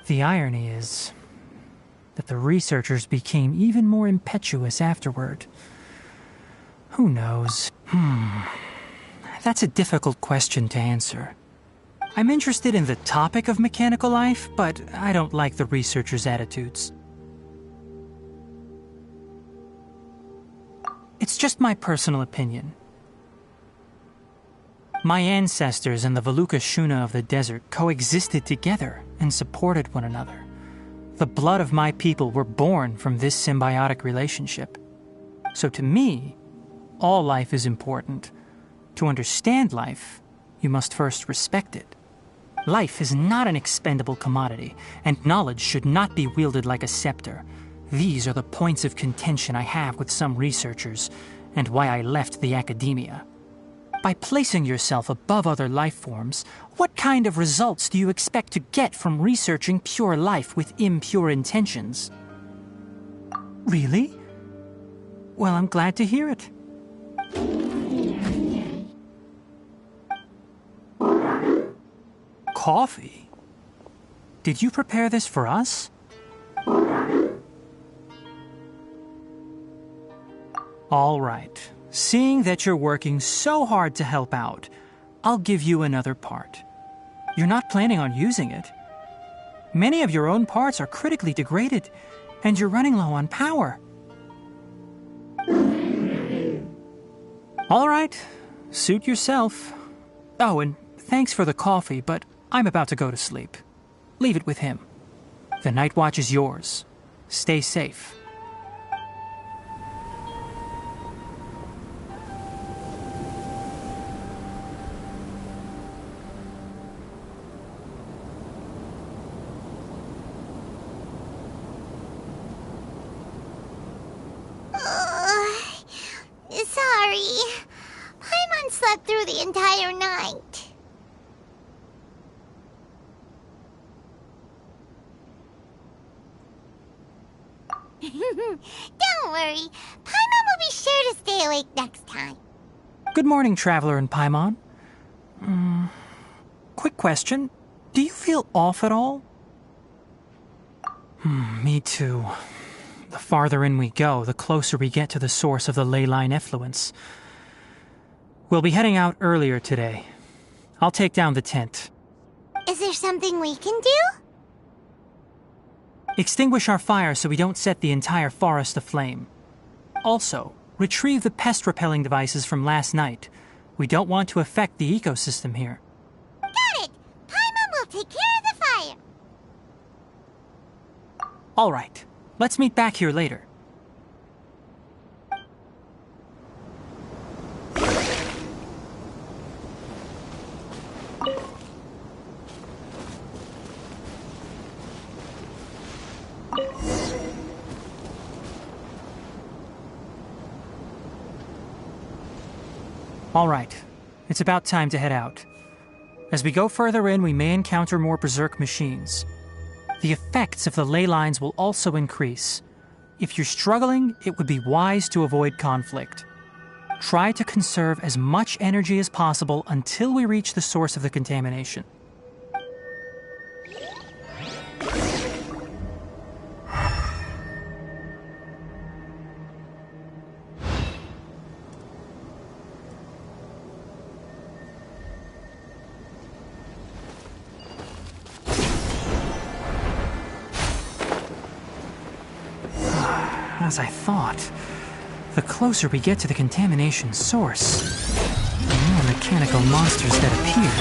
The irony is that the researchers became even more impetuous afterward. Who knows? That's a difficult question to answer. I'm interested in the topic of mechanical life, but I don't like the researchers' attitudes. It's just my personal opinion. My ancestors and the Valuka Shuna of the desert coexisted together and supported one another. The blood of my people were born from this symbiotic relationship. So to me, all life is important. To understand life, you must first respect it. Life is not an expendable commodity, and knowledge should not be wielded like a scepter. These are the points of contention I have with some researchers, and why I left the academia. By placing yourself above other life forms, what kind of results do you expect to get from researching pure life with impure intentions? Really? Well, I'm glad to hear it. Coffee? Did you prepare this for us? All right. Seeing that you're working so hard to help out, I'll give you another part. You're not planning on using it. Many of your own parts are critically degraded, and you're running low on power. All right. Suit yourself. Oh, and thanks for the coffee, but I'm about to go to sleep. Leave it with him. The night watch is yours. Stay safe. Sorry. Paimon slept through the entire night. Don't worry. Paimon will be sure to stay awake next time. Good morning, Traveler and Paimon. Quick question. Do you feel off at all? Me too. The farther in we go, the closer we get to the source of the ley line effluence. We'll be heading out earlier today. I'll take down the tent. Is there something we can do? Extinguish our fire so we don't set the entire forest aflame. Also, retrieve the pest-repelling devices from last night. We don't want to affect the ecosystem here. Got it! Paimon will take care of the fire. All right. Let's meet back here later. All right. It's about time to head out. As we go further in, we may encounter more berserk machines. The effects of the ley lines will also increase. If you're struggling, it would be wise to avoid conflict. Try to conserve as much energy as possible until we reach the source of the contamination. As I thought, the closer we get to the contamination source, the more mechanical monsters that appear.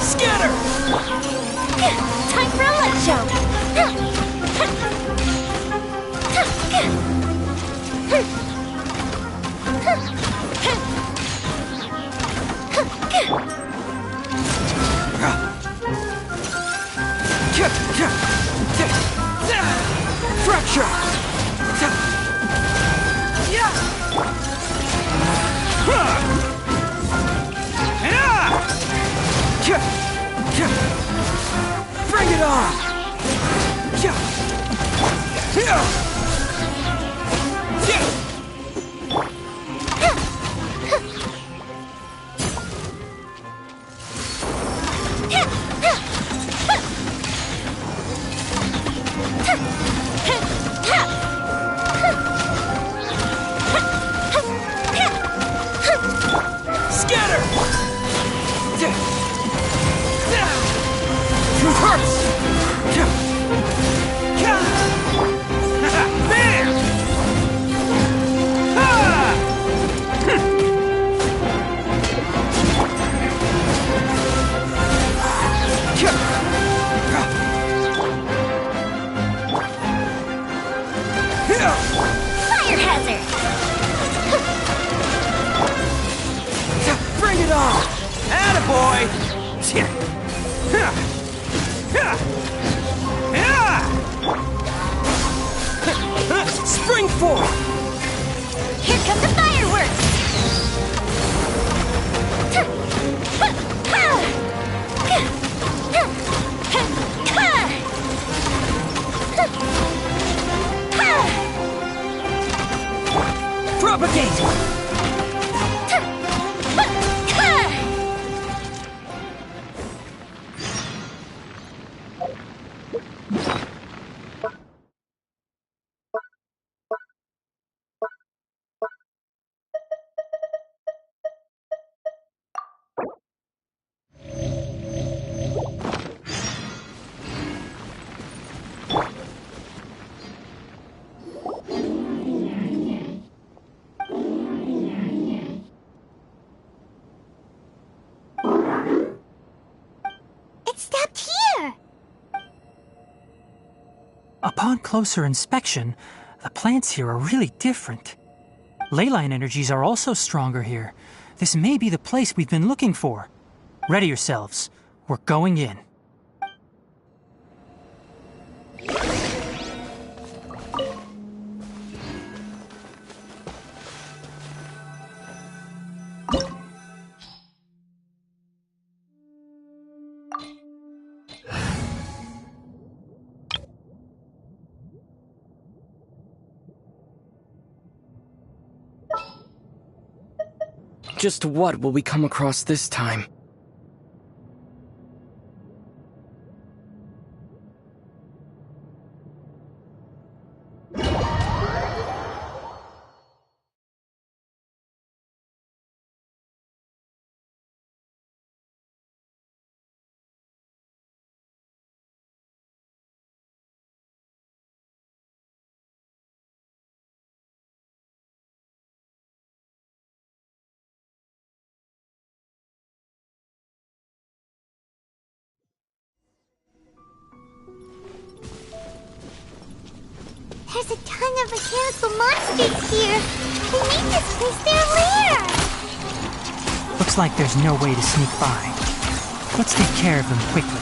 Scatter! Time for a light show! Propagate! Upon closer inspection, the plants here are really different. Leyline energies are also stronger here. This may be the place we've been looking for. Ready yourselves. We're going in. Just what will we come across this time? There's a ton of mechanical monsters here. They made this place their lair. Looks like there's no way to sneak by. Let's take care of them quickly.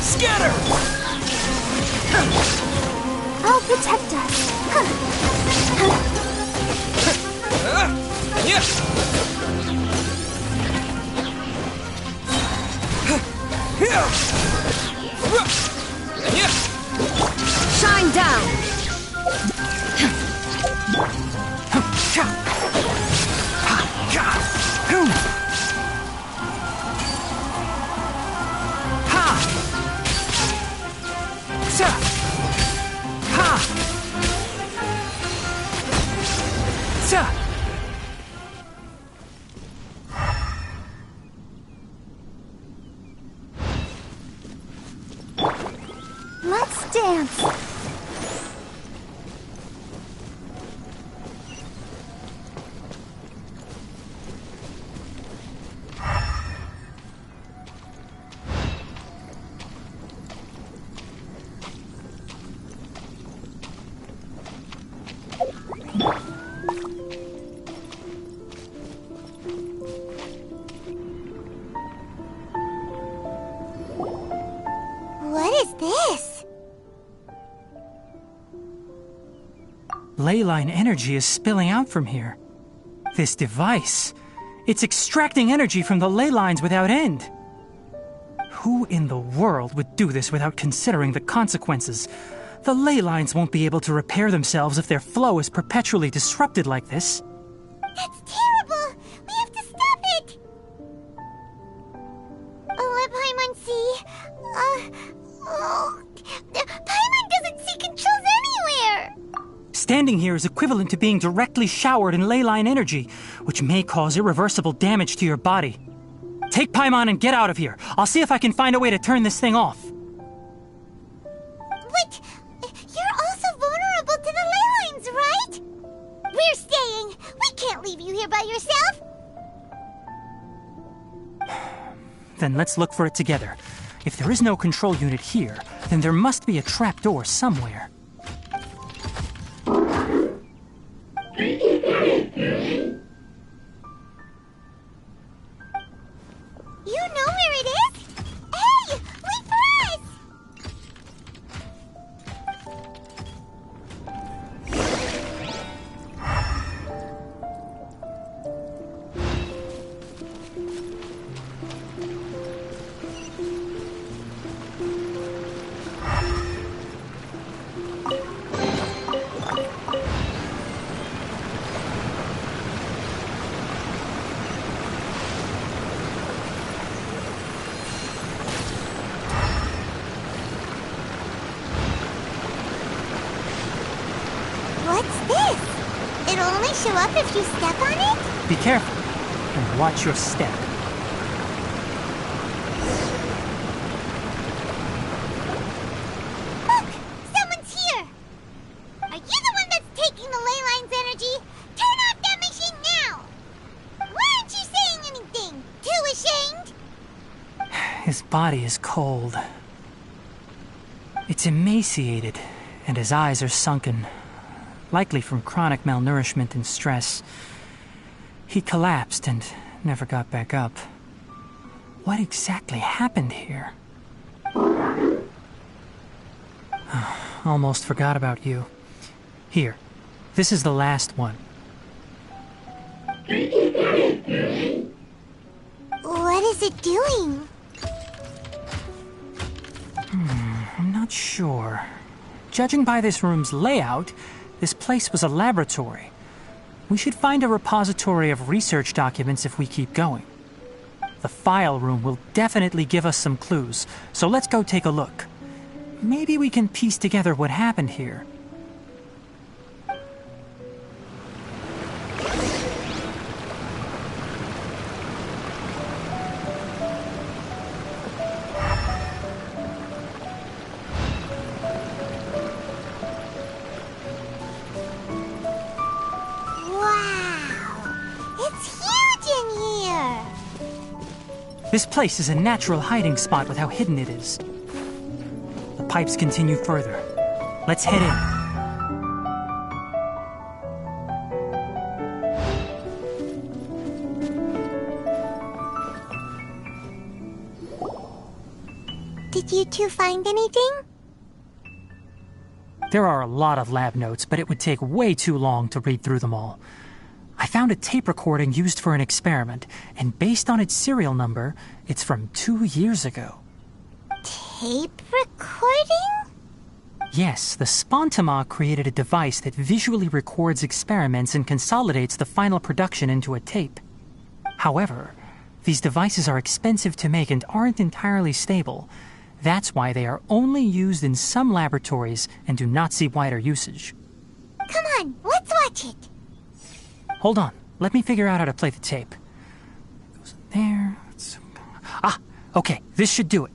Scatter! I'll protect us. Shine down! Let's dance. What is this? Leyline energy is spilling out from here. This device, it's extracting energy from the ley lines without end. Who in the world would do this without considering the consequences? The ley lines won't be able to repair themselves if their flow is perpetually disrupted like this. That's terrible! We have to stop it! Let Paimon see. Paimon doesn't see controls anywhere! Standing here is equivalent to being directly showered in leyline energy, which may cause irreversible damage to your body. Take Paimon and get out of here. I'll see if I can find a way to turn this thing off. But you're also vulnerable to the ley lines, right? We're staying. We can't leave you here by yourself. Then let's look for it together. If there is no control unit here, then there must be a trapdoor somewhere. You know where it is? Hey, wait for us! show up if you step on it? Be careful and watch your step. Look! Someone's here! Are you the one that's taking the ley line's energy? Turn off that machine now! Why aren't you saying anything? Too ashamed? His body is cold. It's emaciated, and his eyes are sunken, likely from chronic malnourishment and stress. He collapsed and never got back up. What exactly happened here? Almost forgot about you. Here, this is the last one. What is it doing? I'm not sure. Judging by this room's layout, this place was a laboratory. We should find a repository of research documents if we keep going. The file room will definitely give us some clues, so let's go take a look. Maybe we can piece together what happened here. This place is a natural hiding spot with how hidden it is. The pipes continue further. Let's head in. Did you two find anything? There are a lot of lab notes, but it would take way too long to read through them all. I found a tape recording used for an experiment, and based on its serial number, it's from 2 years ago. Tape recording? Yes, the Spontama created a device that visually records experiments and consolidates the final production into a tape. However, these devices are expensive to make and aren't entirely stable. That's why they are only used in some laboratories and do not see wider usage. Come on, let's watch it. Hold on, let me figure out how to play the tape. It goes in there. Ah, okay, this should do it.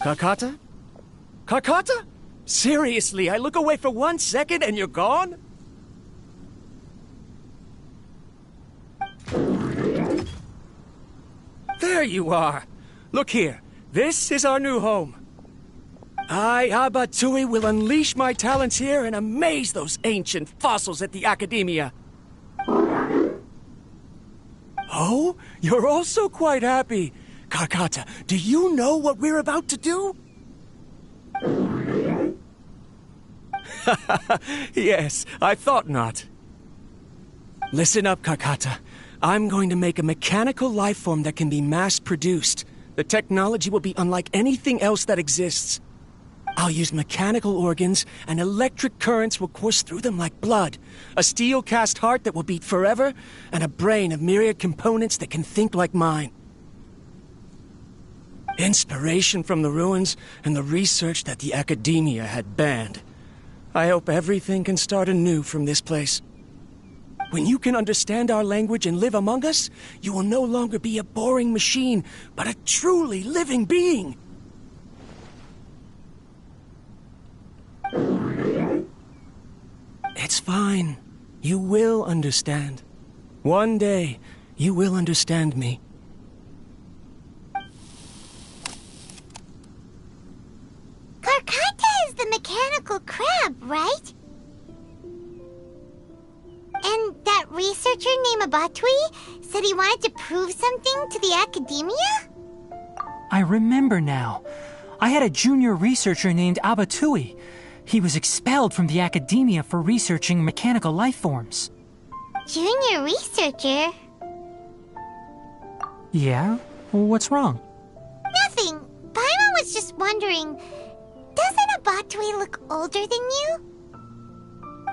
Karkata? Karkata? Seriously, I look away for 1 second and you're gone? There you are. Look here, this is our new home. I, Abatui, will unleash my talents here and amaze those ancient fossils at the Academia. Oh, you're also quite happy. Karkata, do you know what we're about to do? Yes, I thought not. Listen up, Karkata. I'm going to make a mechanical life form that can be mass-produced. The technology will be unlike anything else that exists. I'll use mechanical organs, and electric currents will course through them like blood. A steel-cast heart that will beat forever, and a brain of myriad components that can think like mine. Inspiration from the ruins and the research that the Academia had banned. I hope everything can start anew from this place. When you can understand our language and live among us, you will no longer be a boring machine, but a truly living being. It's fine. You will understand. One day, you will understand me. Karkata is the mechanical crab, right? And that researcher named Abatui said he wanted to prove something to the Academia? I remember now. I had a junior researcher named Abatui. He was expelled from the Academia for researching mechanical life forms. Junior researcher? Yeah? What's wrong? Nothing. Paimon was just wondering, doesn't Abatui look older than you?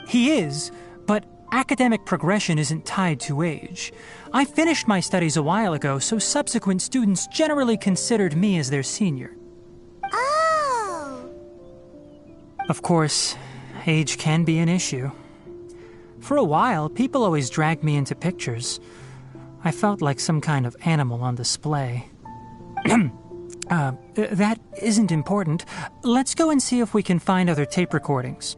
He is, but academic progression isn't tied to age. I finished my studies a while ago, so subsequent students generally considered me as their senior. Oh! Of course, Age can be an issue. For a while, people always dragged me into pictures. I felt like some kind of animal on display. That isn't important. Let's go and see if we can find other tape recordings.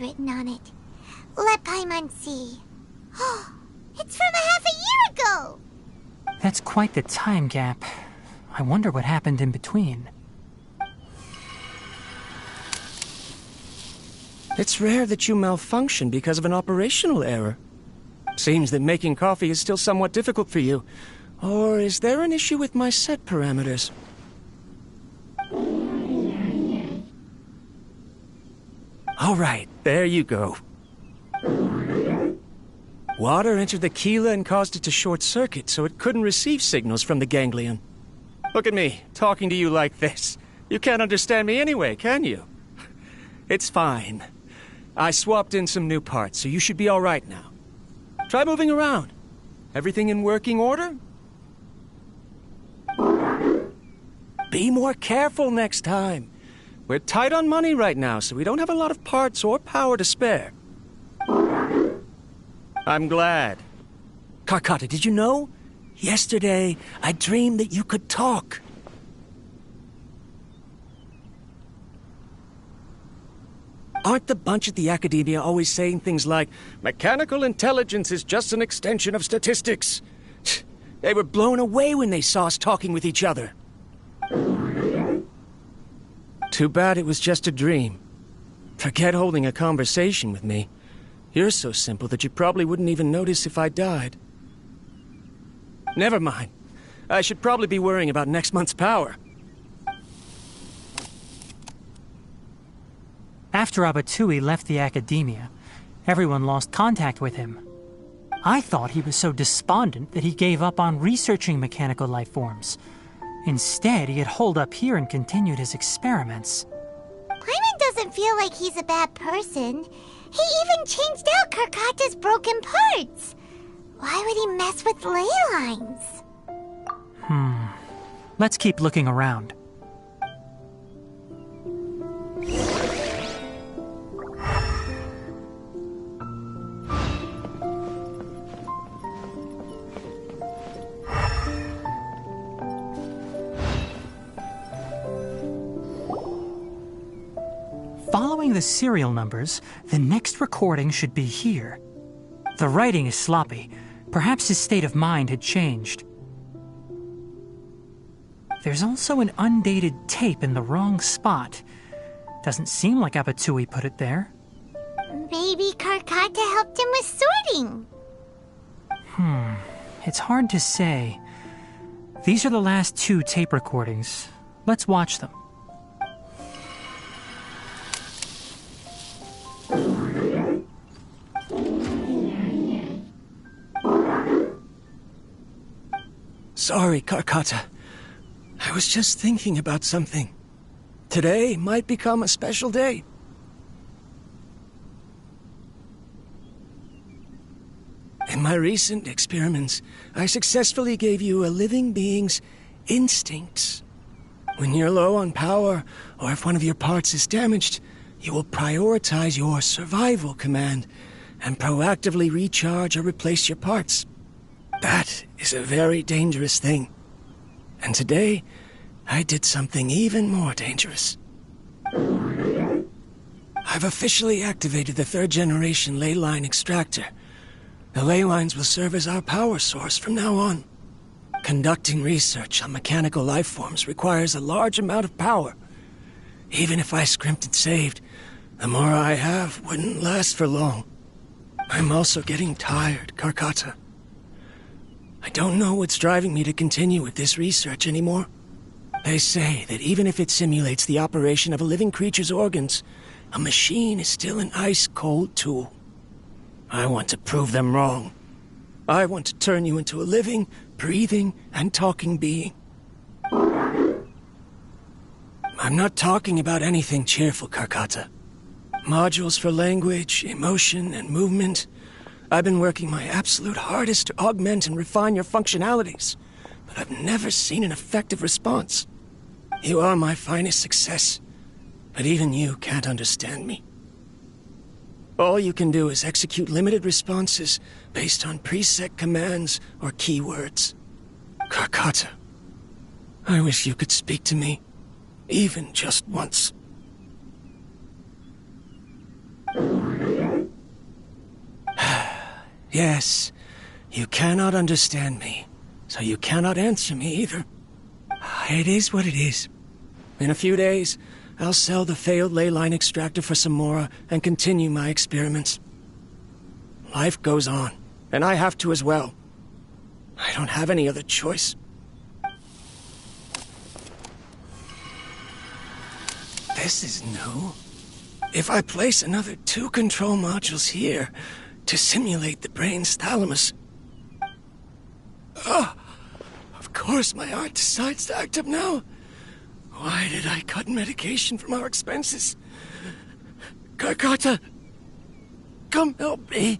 Written on it. Let Paimon see. Oh, it's from a half a year ago! That's quite the time gap. I wonder what happened in between. It's rare that you malfunction because of an operational error. Seems that making coffee is still somewhat difficult for you. Or is there an issue with my set parameters? All right, there you go. Water entered the chela and caused it to short-circuit, so it couldn't receive signals from the ganglion. Look at me, talking to you like this. You can't understand me anyway, can you? It's fine. I swapped in some new parts, so you should be all right now. Try moving around. Everything in working order? Be more careful next time. We're tight on money right now, so we don't have a lot of parts or power to spare. I'm glad. Karkata, did you know? Yesterday, I dreamed that you could talk. Aren't the bunch at the Academia always saying things like, mechanical intelligence is just an extension of statistics? They were blown away when they saw us talking with each other. Too bad it was just a dream. Forget holding a conversation with me. You're so simple that you probably wouldn't even notice if I died. Never mind. I should probably be worrying about next month's power. After Abatui left the Academia, everyone lost contact with him. I thought he was so despondent that he gave up on researching mechanical life forms. Instead, he had holed up here and continued his experiments. Paimon doesn't feel like he's a bad person. He even changed out Karkata's broken parts. Why would he mess with ley lines? Let's keep looking around. Following the serial numbers, the next recording should be here. The writing is sloppy. Perhaps his state of mind had changed. There's also an undated tape in the wrong spot. Doesn't seem like Abatui put it there. Maybe Karkata helped him with sorting. It's hard to say. These are the last 2 tape recordings. Let's watch them. Sorry, Karkata. I was just thinking about something. Today might become a special day. In my recent experiments, I successfully gave you a living being's instincts. When you're low on power, or if one of your parts is damaged, you will prioritize your survival command and proactively recharge or replace your parts. That is a very dangerous thing. And today, I did something even more dangerous. I've officially activated the 3rd generation ley line extractor. The ley lines will serve as our power source from now on. Conducting research on mechanical life forms requires a large amount of power. Even if I scrimped and saved, the more I have wouldn't last for long. I'm also getting tired, Karkata. I don't know what's driving me to continue with this research anymore. They say that even if it simulates the operation of a living creature's organs, a machine is still an ice-cold tool. I want to prove them wrong. I want to turn you into a living, breathing, and talking being. I'm not talking about anything cheerful, Karkata. Modules for language, emotion, and movement. I've been working my absolute hardest to augment and refine your functionalities, but I've never seen an effective response. You are my finest success, but even you can't understand me. All you can do is execute limited responses based on preset commands or keywords. Karkata, I wish you could speak to me, even just once. Yes, you cannot understand me, so you cannot answer me either. It is what it is. In a few days, I'll sell the failed ley line extractor for some more and continue my experiments. Life goes on, and I have to as well. I don't have any other choice. This is new. If I place another 2 control modules here to simulate the brain's thalamus... Of course my heart decides to act up now. Why did I cut medication from our expenses? Karkata, come help me.